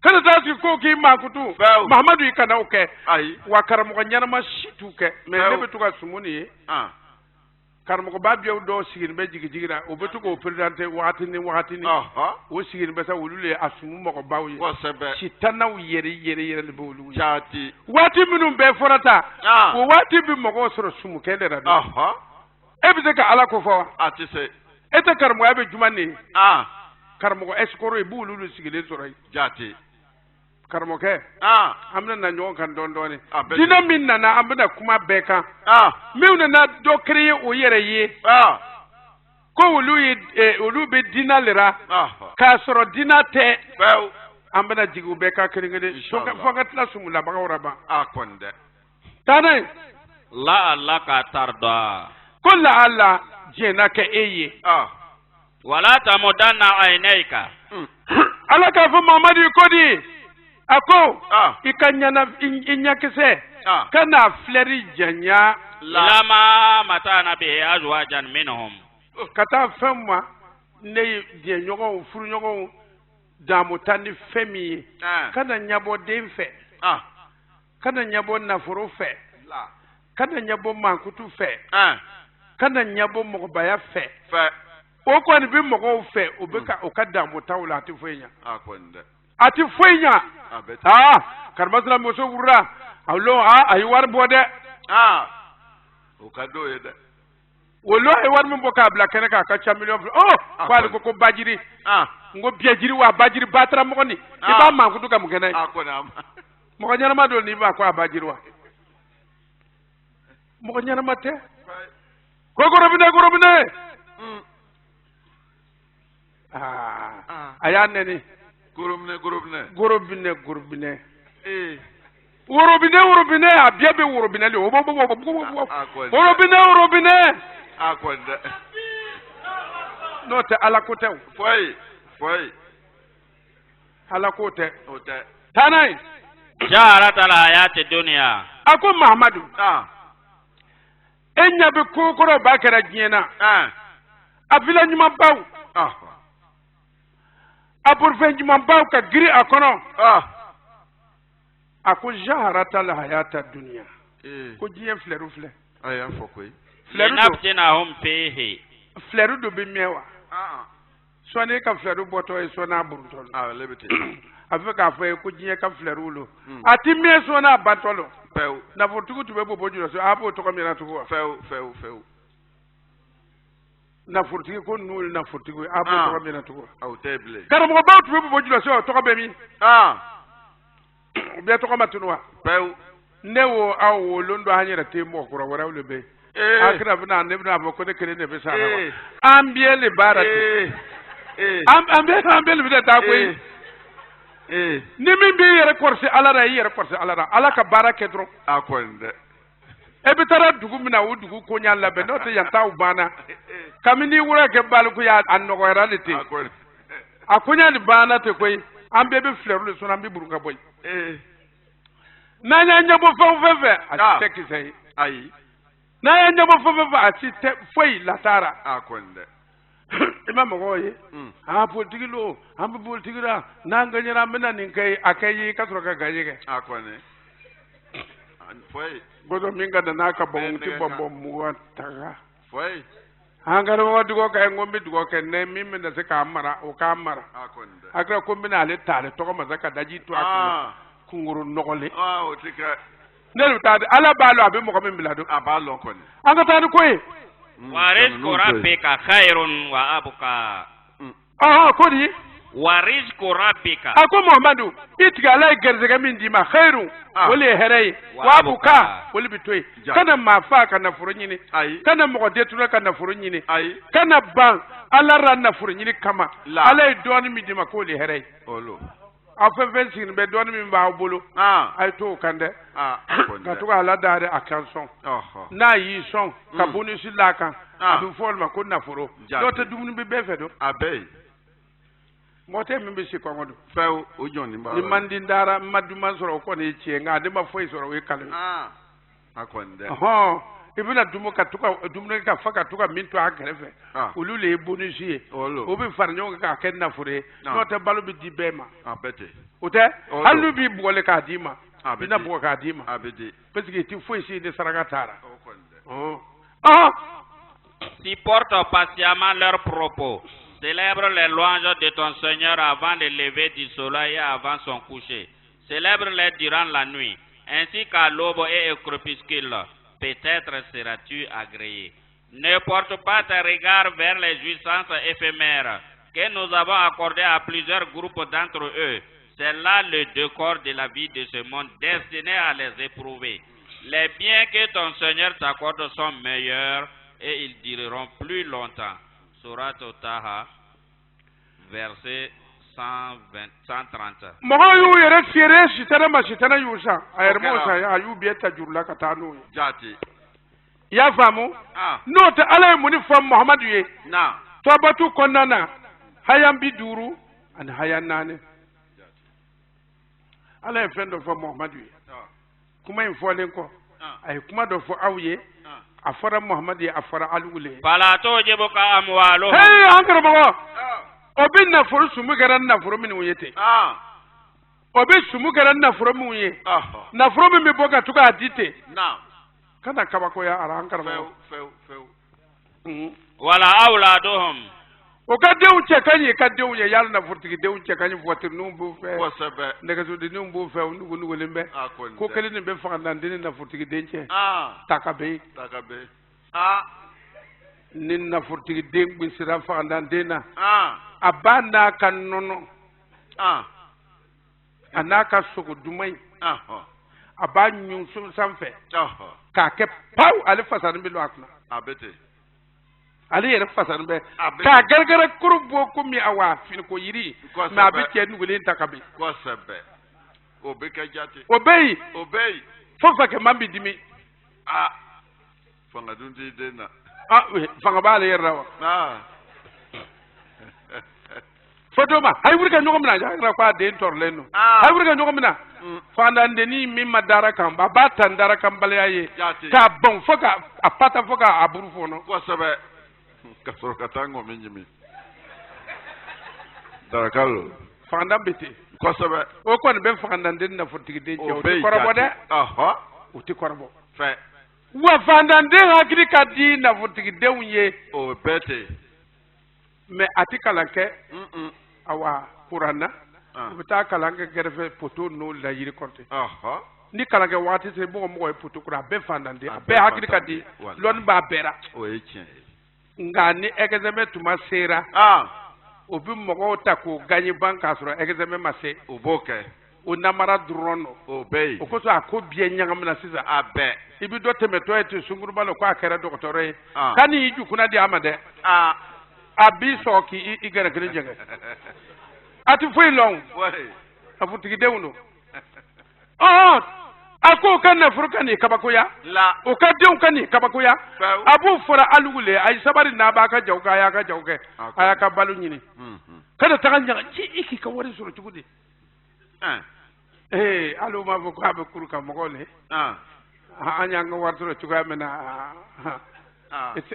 Kana taa sigi ko k'i makutu. Mahamadu i kana o kɛ. Wa karamɔgɔ ɲɛnama si t'u kɛ. Mais ne bɛ to ka sumuni ye. Karamɔgɔba biyaw dɔw sigilen bɛ jigijigi la o bɛ to k'o présidenter wagatini wagatini. O sigilen bɛ sa olu le a sumu mɔgɔbaw ye. Sitanaw yɛrɛ de bɛ olu ye. Waati minnu bɛɛ fɔra ta. O waati bɛ mɔgɔw sɔrɔ sumukɛ de la. E bɛ se ka ala ko fɔ wa? A tɛ se. E tɛ karamɔgɔya bɛ juma nin ye. Karamɔgɔ escroc i b'olu sigilen sɔrɔ yen. Jaati. Karamɔgɔkɛ. An bɛna na ɲɔgɔn kan dɔɔnin. Diinɛ min nana an bɛna kuma bɛɛ kan. Minnu nana dɔ créer o yɛrɛ ye. Ko olu bɛ diinɛ de la. K'a sɔrɔ diinɛ tɛ. An bɛna jigin u bɛɛ kan kelen-kelen. Fo an ka tila sumulabagaw la ban. Taa n'a ye. La ka tarda. Ko la diɲɛna kɛ e ye. Wala tamudanna aynayka. Ala k'a fɔ Mamadu ko di a ko i ka ɲɛkisɛ ka n'a filɛri janya. Lama matana bihi azwajan minhum. Ka taa fɛn ma ne ye diɲɛɲɔgɔnw furuɲɔgɔnw daamu ta ni fɛn min ye. Kana ɲɛbɔ den fɛ. Kana ɲɛbɔ nafolo fɛ. Kana ɲɛbɔ mankutu fɛ. Kana ɲɛbɔ mɔgɔbaya fɛ. O kɔni bɛ mɔgɔw fɛ o bɛ ka o ka daamu taw la a tɛ foyi ɲɛ. A tɛ foyi ɲɛ. Karimasina muso wurura a ye wari bɔ dɛ. O ka d'o ye dɛ. O lɔ ye wari min bɔ k'a bila kɛnɛ kan a ka ca miliyɔn fila. Ko ale ko bajiri. N ko biyɛjiri wa bajiri batara mɔgɔ nin i b'a mankutu ka mun kɛnɛ ye. Mɔgɔ ɲɛnama don n'i b'a ko a bajiri wa. Mɔgɔ ɲɛnama tɛ. Ko gorobinɛ. A y'a nɛni. Gorobinɛ. Worobinɛ a bɛɛ bɛ worobinɛ de. Worobinɛ. N'o tɛ ala ko tɛ o. Foyi. Ala ko tɛ. Taa n'a ye. Jaharat al hayati dunya. A ko Mahamadu. E enya be kokoro ba kɛra diɲɛ na a bila ɲuman baw a borofɛn ɲuman baw ka giri a kɔnɔ a ko jaharata la hayata dunya ko diɲɛ filɛru filɛ a y'a fɔ koyi linaftinahum fihi filɛru do bɛ mɛn wa sɔni ka filɛru bɔtɔ ye sɔni a burutɔ a fɛ k'a fɔ ye ko diɲɛ ka filɛru lo a ti mɛn sɔni a batɔ lo pewu nafolotigi tun bɛ bɔ jula so a b'o tɔgɔ min na tugun wa fewu nafolotigi ko ninnu ye nafolotigi ye a b'o tɔgɔ min na tugun wa aw tɛ bilen karamɔgɔbaw tun bɛ bɔ jula so o tɔgɔ bɛ min u bɛɛ tɔgɔ ma tunu wa pewu ne wo aw wolon do an yɛrɛ tɛ mɔgɔkɔrɔ wɛrɛw le bɛ a kira bɛna ne bɛna fɔ ko ne kelen de bɛ sa la wa an bɛɛ le baara ten an bɛɛ le bɛ taa koyi ni min b'i yɛrɛ kɔrɔsi ala la i yɛrɛ kɔrɔsi ala la ala ka baara kɛ dɔrɔn a kɔni dɛ e bɛ taa dugu min na o dugu koɲa labɛn n'o tɛ yan t'aw banna kabini wura kɛ baliku y'a nɔgɔyara de ten a koɲa ni banna ten koyi an bɛɛ bɛ filɛru de sɔn an bɛ buru ka bɔ yen n'an y'an ɲɛbɔ fɛn o fɛn fɛ a si tɛ kisɛ ye ayi n'an y'an ɲɛbɔ fɛn o fɛn fɛ a si tɛ foyi latara a kɔni dɛ i ma mɔgɔw ye politigi lo an bɛ politigi la n'an gagnera an bɛna nin kɛ a kɛ ye ka sɔrɔ ka gagne kɛ a kɔni foyi godo min ka n'a ka bɔn ti bɔn mugan taga foyi an ka mɔgɔ dugawu kɛ n ko n bɛ dugawu kɛ ne min bɛna se k'a mara o k'a mara a kɔni dɛ a kɛra ko n bɛna ale ta ale tɔgɔ ma se ka daji to a kɔnɔ kunkuru nɔgɔlen o ti kɛ ne de bɛ taa ala b'a lɔ a bɛ mɔgɔ min bila don a b'a lɔn kɔni an ka taa ni ko ye warizqu rabbika khairun wa abqa ko di warizqu rabbika a ko Muhamadu i tigɛ ala ye garizɛgɛ min d'i ma khairu o le ye hɛrɛ ye wa abqa o le bɛ to yen kana maa faa ka nafolo ɲini kana mɔgɔ détourner ka nafolo ɲini kana ban ala ra nafolo ɲini kama ala ye dɔɔnin min d'i ma k'o le ye hɛrɛ ye aw fɛn fɛn sigilen bɛ dɔɔnin min b'aw bolo a ye to o kan dɛ ka to ka ala da a kan sɔn n'a y'i sɔn ka bonus l'a kan a bɛ fɔ olu ma ko nafolo n'o tɛ dumuni bɛ bɛɛ fɛ don a bɛɛ ye mɔgɔ tɛ min bɛ se kɔngɔ don fɛw o jɔn b'a la ni man di dara n ma duman sɔrɔ o kɔni ye tiɲɛ nka ale ma foyi sɔrɔ o ye kalo ye a kɔni dɛ i bɛna dumuni ka to ka dumuni ka fa ka to ka min to a kɛrɛfɛ olu le ye bonus ye o bɛ fara ɲɔgɔn kan k'a kɛ nafolo ye n'o tɛ balo bɛ di bɛɛ ma a bɛɛ tɛ o tɛ hali n'u b'i bugɔli k'a d'i ma a bɛna bugɔ k'a d'i ma a bɛ di parce que i tɛ foyi si ni saraka t'a la supporte patiemment leurs propos. Célèbre les louanges de ton Seigneur avant le lever du soleil et avant son coucher. Célèbre-les durant la nuit, ainsi qu'à l'aube et au crépuscule. Peut-être seras-tu agréé. Ne porte pas tes regards vers les jouissances éphémères que nous avons accordées à plusieurs groupes d'entre eux. C'est là le décor de la vie de ce monde destiné à les éprouver. Les biens que ton Seigneur t'accorde sont meilleurs et ils dureront plus longtemps. Surat Taha, verset 130. Mɔgɔw y'u yɛrɛ feere sitana ma sitana y'u san a yɛrɛ m'o san a y'u bɛɛ ta juru la ka taa n'o ye. Jaati. I y'a faamu? N'o tɛ ala ye mun de fɔ Muhamadu ye? Tɔbatu kɔnɔna na haya 50 ani haya 4. Ala ye fɛn dɔ fɔ Muhamadu ye. Kuma in fɔlen kɔ a ye kuma dɔ fɔ aw ye. A fɔra Muhamadu ye a fɔra Aliyu le ye. Fala tu'jibuka amwaluhum. An karamɔgɔ o bɛ nafolo sumu kɛra nafolo minnu ye ten. O bɛ sumu kɛra nafolo minnu ye. Nafolo min bɛ bɔ ka to k'a di ten. Kana kabakoya ala an karamɔgɔ. Wala awladuhum. O ka denw cɛ ka ɲi ka denw ye yala nafolotigi denw cɛ ka ɲi voiturininw b'u fɛ. Kosɛbɛ. Nɛgɛsodenninw b'u fɛ u nugunugulen bɛ. Ko kelen nin bɛ fangandanden ni nafolotigi den cɛ. Taka bɛ yen. Taka bɛ yen. Ni nafolotigi den bɛ sira fangandanden na. A b'a n'a ka nɔnɔ. A n'a ka sogo duman in. A b'a ɲun sanfɛ. K'a kɛ pawu ale fasanin bɛ don a kunna. A bɛ ten. Ale yɛrɛ fasanin bɛ k'a garigara kuru bɔ komi awa finiko yiri mais a bɛ cɛ nugulen ta ka bin. Kosɛbɛ. O bɛ kɛ jate. O bɛ yen. O bɛ yen. Fo fakɛ man bi dimi. Fanga dun t'i den na. Fanga b'ale yɛrɛ la wa. fotoma hay wurka nyogom na ja kwa den torleno hay wurka nyogom na fanda ndeni mimma dara kan ba batan dara kan balaye ka bon foka apata foka aburu fono ko sabe ka soro katango minjimi dara kallo fanda bete ko sabe o kon be fanda den na fotigi de jaw ti korbo de aha uti korbo fe wa fanda den hakiri ka di na fotigi de unye o bete me ati kalanke awa purana ubita kalanke gerfe poto no la yiri korte aha ni kalanke wati se bo mo poto kura be fandande be hakiri kadi lon ba bera o echen ngani examen tuma sera obi mo ta ko ganyi banka soro examen mase oboke o namara drono obey o ko to akobie nyangam na sisa abe ibi do temeto eti sunguru balo ko akere doktore kani iju kuna di amade abi soki igara kele jenge ati foi long afutigi dewno ako kana furkani kabakoya la o ka dew kani kabakoya abu fura alugule ay sabari na ba ka jawga ya ka jawge aya ka balu nyini kada taganya ci iki ka wori suru tugudi alo ma ko abe kuru ka mogole anya nga wartoro tuga mena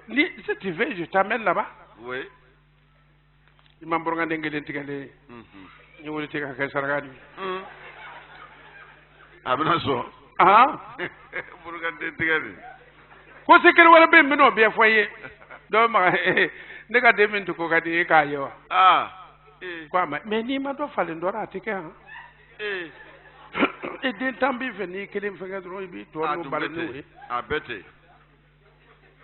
ni si tu veux je t'amène là-bas oui imam boronga ndengelen tigale ni woni tiga ka saragani abna so boronga tigale ko sekere wala be mino be foye do ma ne ka de min to ko kadi ka yewa kwa ma me ni ma do fale ndora atike e den tambi veni kelim fenga dro bi to no bale ni abete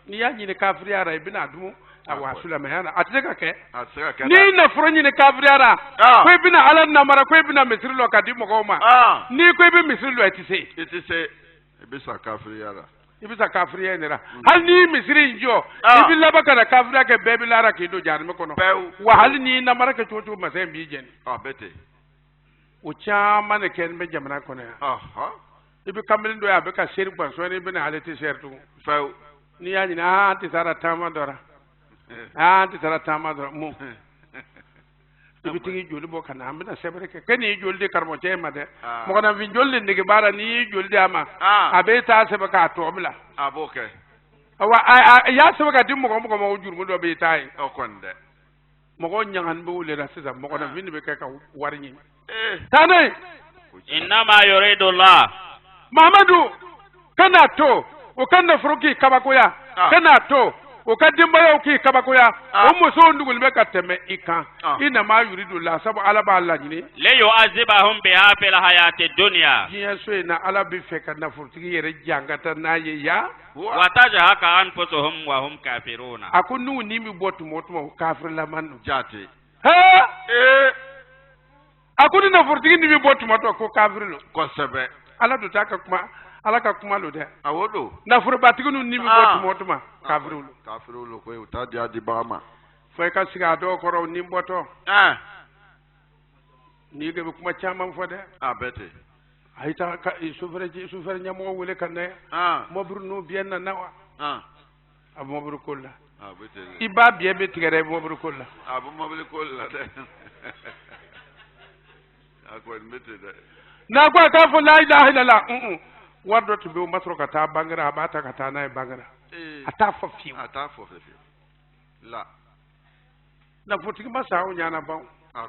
ni ya nyine kafiri ara ibina adumu awa sulama yana ateka ke ni na fronyi ne kafiri ara ko ibina ala na mara ko ibina misri lo kadi mo ko ma ni ko ibi misri lo etise ibisa kafiri ara ibisa kafiri yana ra hal ni misri njo ibi laba kana kafiri ke bebi lara ke do jarme kono wa hal ni na mara ke choto masem bi jen abete o chama ne ken be jamana kono aha ibi kamilin do ya be ka seri ban so ne ibina halati sertu fa ni ya nyina anti sara tama dora anti sara tama dora mu ibi tigi joli bo kana amina sebre ke keni joli de karmo tema de mo kana vi joli ndigi bara ni joli de ama abe ta sebe ka to bla aboke awa ya sebe ka dimmo ko mo jurmu do be tai o konde mo ko nyangan bo le rasisa mo kana vindi be ka warni tane innama yuridu Allah Muhammadu kana to o kana furuki kabakoya kana to o kadimba yo ki kabakoya o muso ndugul be kateme ikan ina ma yuridu la sabu ala ba Allah ni le yu'azibahum biha fil hayati dunya jiya so ina ala bi fe kana furtigi yere jangata naye ya wa tajhaka anfusuhum wa hum kafiruna akunu ni mi botu motu kafir la man jate akunu na furtigi ni mi botu motu ko kafir lo ko sebe ala do taka kuma ala ka kuma lo de awodo na furu batigi nu ni mi botu motu ma kafiru lo ko utadi adi bama fo ka siga do ko raw ni mboto ni ge kuma chama fo de abete ayta ka sufere nyamo wole kan ne mobru no bien na nawa abu mobru kolla abete iba bien be tigere mobru kolla abu mobru kolla de akwa mbete de na kwa ka fo la ilaha illallah wardo to be masroka ta bangara abata ka ta na bangara atafo fi la na fotiki masa o nyana ba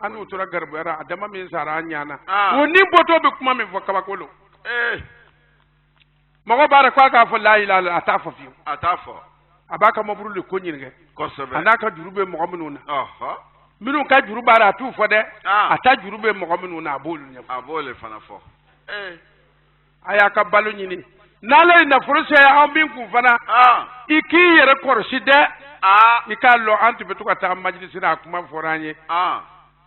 anu tura garbara adama min sara nyana woni boto be kuma me fo kabakolo mago bara kwa ka fo la ilaha atafo fi atafo abaka mabrulu ko nyinge ko sebe anaka jurube mo gamununa minu ka juru bara tu fo de ata jurube mo gamununa abolu nya abole fana fo aya ka balu nyini nala ina furuse ya ambin ku fana iki yere korsi de ikalo antu betuka ta majlisi na kuma foranye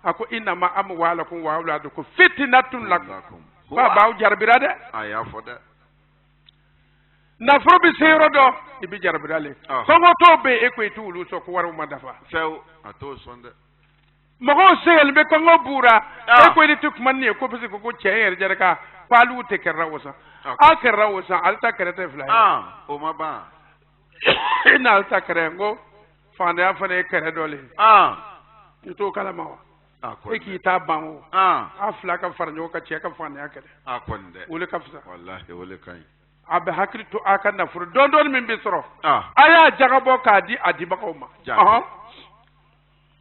ako inna ma amwalakum wa auladukum fitnatun lakum ba jarbira de aya foda na frobi sero do ibi jarbira le ko to be ekwetu ulu so ko waru madafa sew ato sonde mago sel be ko ngobura ekweni tukman ne ko pese ko cheyer jaraka palu te kerra wasa akera wasa alta kerete fly o ma ba ina alta kerengo fande afane kere dole nito kala mawa e k'i ta ban o a fila ka fara ɲɔgɔn ka cɛ ka faniya kɛ dɛ o le ka fisa wallahi o le ka ɲi a bɛ hakili to a ka nafolo dɔɔni min bɛ sɔrɔ a y'a jagabɔ k'a di a dibagaw ma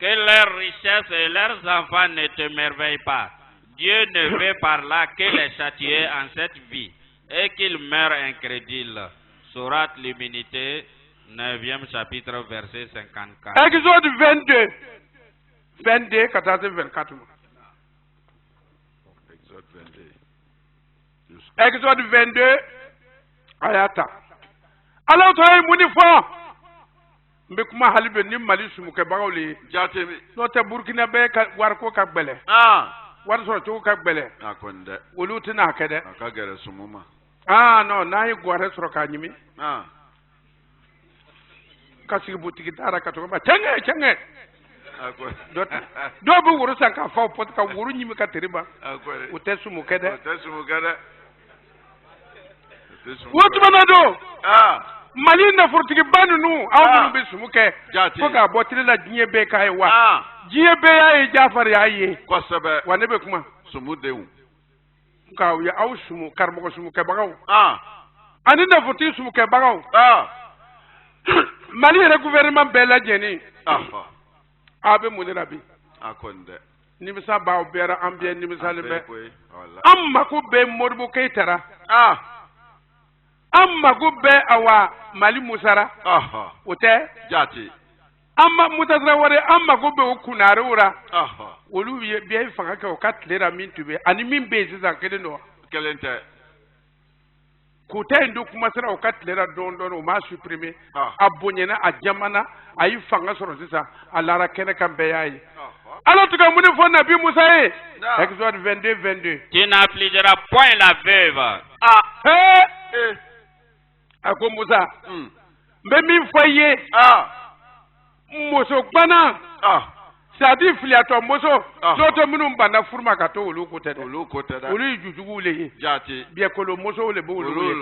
que leurs richesses et leurs enfants ne t'émerveillent pas. Dieu ne veut par là que les châtier en cette vie et qu'ils meurent incrédules. Sourate l'Humanité, 9e chapitre, verset 54. Exode 22, 14, 24. Exode 22, ayata. Alors, tu as muni fo. Mbe kuma halibe ni mali sumu ke bagaw le jatemi no te burkina be ka war ko ka gbele war so to ka gbele akonde wolu tina kede aka gere sumuma no na yi gore so ka nyimi ka sigi butiki dara ka to ba chenge do bu wuru san ka fa pot ka wuru nyimi ka teriba o te sumu kede wotu manado mali na furtigi banu nu awu be sumu ke ko ga botile la diɲɛ bɛɛ ka ye wa diɲɛ bɛɛ y'a ye Jafar y'a ye kosɛbɛ wa ne bɛ kuma sumu denw nka u ye aw sumu karamɔgɔ sumu kɛbagaw ani nafutigi sumu kɛbagaw Mali yɛrɛ gouvernement bɛɛ lajɛlen a bɛ mun de la bi nimisa b'aw bɛɛ la an bɛɛ nimisalen bɛ an mako bɛ Modibo Keyita la an mako bɛ awa Mali Musara o tɛ jate an ma Mutasara wɛrɛ an mako bɛ o kunarew la olu ye bɛɛ fanga kɛ o ka tile la min tun bɛ ani min bɛ yen sisan kelen don kelen tɛ k'u ta in don kuma sera o ka tile la dɔɔni o m'a supprimer a bonyana a jamana a yi fanga sɔrɔ sisan a lara kɛnɛ kan bɛɛ y'a ye ala tun ka mun fɔ Nabi Musa ye Exode 22. Tu n'affligeras point la veuve. A ko Musa n bɛ min fɔ i ye muso bana c'est-à-dire filiyatɔ muso dɔw tɛ minnu banna furu ma ka to olu ko tɛ dɛ olu ye jujuguw le ye biɲɛkolo musow le b'olu ye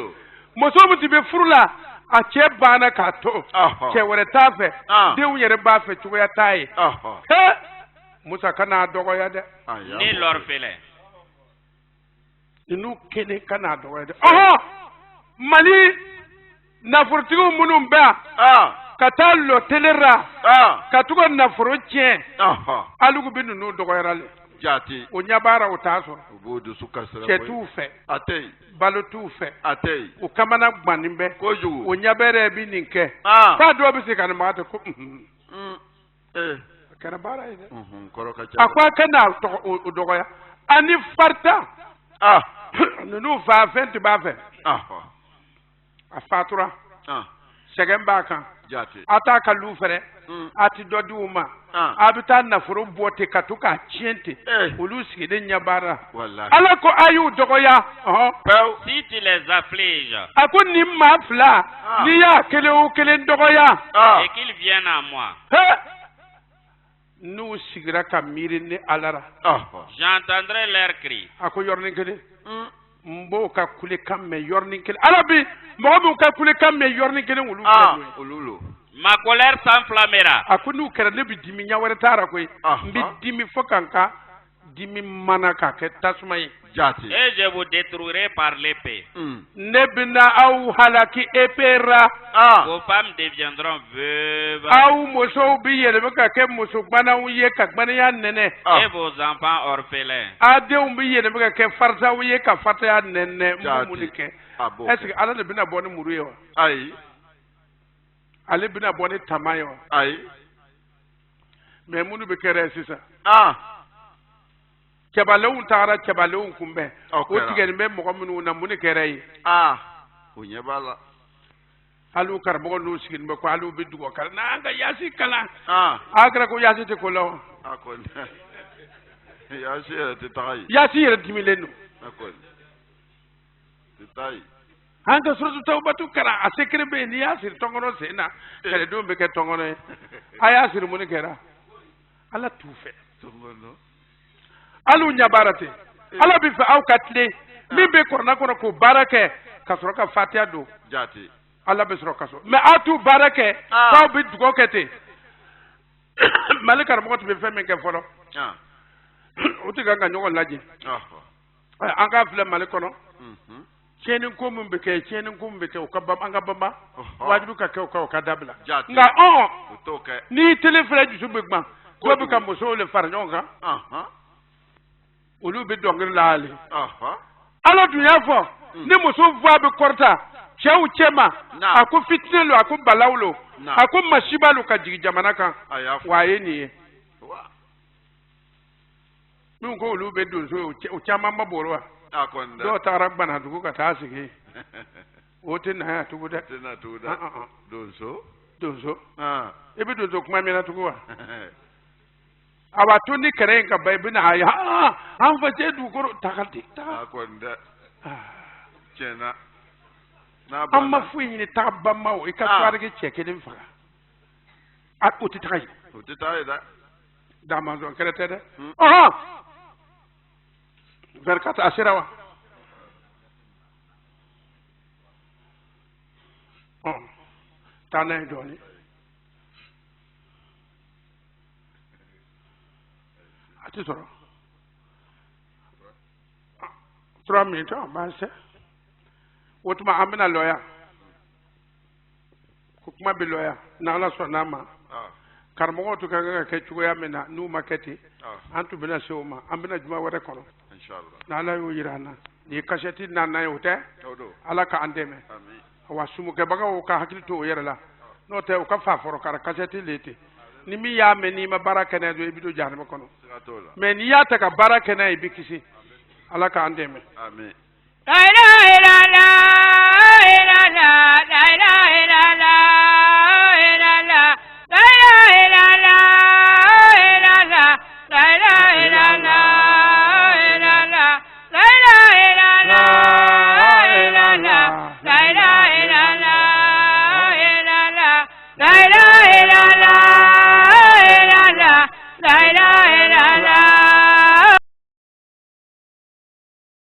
muso min tun bɛ furu la a cɛ banna k'a to cɛ wɛrɛ t'a fɛ denw yɛrɛ b'a fɛ cogoya t'a ye Musa kana dɔgɔya dɛ ni l'orphelin ninnu kelen kana dɔgɔya dɛ Mali nafolotigiw minnu bɛ ka taa lɔteli ra ka to ka nafolo tiɲɛ alugu bɛ ninnu dɔgɔyara le o ɲabaara o t'a sɔrɔ cɛ t'u fɛ balo t'u fɛ o kamana gwannen bɛ o ɲabɛrɛ bɛ nin kɛ k'a dɔw bɛ se ka nin maa tɛ ko a kɛra baara ye dɛ a ko a kana o dɔgɔya ani farita ninnu fa fɛn tɛ b'a fɛ a fatura sɛgɛn b'a kan a t'a ka lu fɛrɛ a ti dɔ di u ma a bɛ taa nafolo bɔ ten ka to k'a tiɲɛ ten olu sigilen ɲɛbaara ala ko a y'u dɔgɔya si tu les affliges a ko nin maa fila n'i y'a kelen o kelen dɔgɔya et qu'ils viennent à moi n'u sigira ka miiri ni ala ra j'entendrai leur cri a ko yɔrɔnin kelen n b'o ka kulekan mɛn yɔrɔnin kelen ala bi mɔgɔ min ka kulekan mɛn yɔrɔnin kelen olu ma colère s'enflammera a ko n'u kɛra ne bɛ dimi ɲɛ wɛrɛ t'a la koyi n bɛ dimi fo ka n ka dimi mana k'a kɛ tasuma ye et je vous détruirai par l'épée ne bɛna aw halaki épée ra vos femmes deviendront veuves aw musow bɛ yɛlɛma ka kɛ muso gbanaw ye ka gbanaya nɛnɛ et vos enfants orphelins a denw bɛ yɛlɛma ka kɛ farisaw ye ka fataya nɛnɛ mun ni kɛ est-ce que ala de bɛna bɔ ni muru ye wa ayi ale bɛna bɔ ni tama ye wa ayi mais minnu bɛ kɛra sisan cɛbalenw taara cɛbalenw kunbɛn o tigɛlen bɛ mɔgɔ minnu na mun de kɛra ye o ɲɛ b'a la hali karamɔgɔ n'u sigilen bɛ ko hali u bɛ dugawu kalan n'an ka yaasi kalan a kɛra ko yaasi tɛ ko la wa yaasi yɛrɛ tɛ taga yen yaasi yɛrɛ dimilen don tɛ taa yen an ka suratu tawbatu kalan a sekere bɛ yen n'i y'a siri tɔnkɔnɔ sen na kɛlɛdenw bɛ kɛ tɔnkɔnɔ ye a y'a siri mun de kɛra ala t'u fɛ hali u ɲɛ baara tɛ ala bɛ fɛ aw ka tile min bɛ kɔrɔna kɔnɔ k'o baara kɛ ka sɔrɔ ka fatiya don ala bɛ sɔrɔ ka sɔrɔ mɛ aw t'u baara kɛ k'aw bɛ dugawu kɛ ten Mali karamɔgɔ tun bɛ fɛn min kɛ fɔlɔ o tɛ kan ka ɲɔgɔn lajɛ an k'a filɛ Mali kɔnɔ tiɲɛni ko min bɛ kɛ tiɲɛni ko min bɛ kɛ an ka bama wajibi ka kɛ o ka dabila nka ni télé filɛ dusu bɛ gban dɔw bɛ ka musow le fara ɲɔgɔn kan olu bɛ dɔnkili la hali Ala dun y'a fɔ ni muso voix bɛ kɔrɔta cɛw cɛ ma a ko fitinɛ lo a ko balaw lo a ko masiba lo ka jigin jamana kan wa a ye nin ye min ko olu bɛ donso ye o caman ma bɔrɔ wa dɔw taara Banadugu ka taa sigi o tɛ na yan tugu dɛ donso i bɛ donso kuma min na tugu wa a b'a to ni kɛrɛ in ka ban i bɛ na a ye an fa cɛ dugukolo taga de an ma foyi ɲini taga bama o i ka tuarigi cɛ kelen faga o tɛ taga ye dɛ Damanzɔn kɛlɛ tɛ dɛ Verkata a sera wa taa n'a ye dɔɔnin a tɛ sɔrɔ 3 minutes b'an se o tuma an bɛna lɔya ko kuma bɛ lɔya n'Ala sɔnn'a ma karamɔgɔw tun ka kan ka kɛ cogoya min na n'u ma kɛ ten an tun bɛna se o ma an bɛna juma wɛrɛ kɔnɔ n'Ala y'o jira an na nin ye kasɛti naaninan ye o tɛ Ala k'an dɛmɛ wa sumukɛbagaw ka hakili to o yɛrɛ la n'o tɛ u ka fa fɔrɔ kara kasɛti le ten ni min y'a mɛn n'i ma baara kɛ n'a ye dɔrɔn i bɛ don jahanama kɔnɔ mais n'i y'a ta ka baara kɛ n'a ye i bɛ kisi Ala k'an dɛmɛ la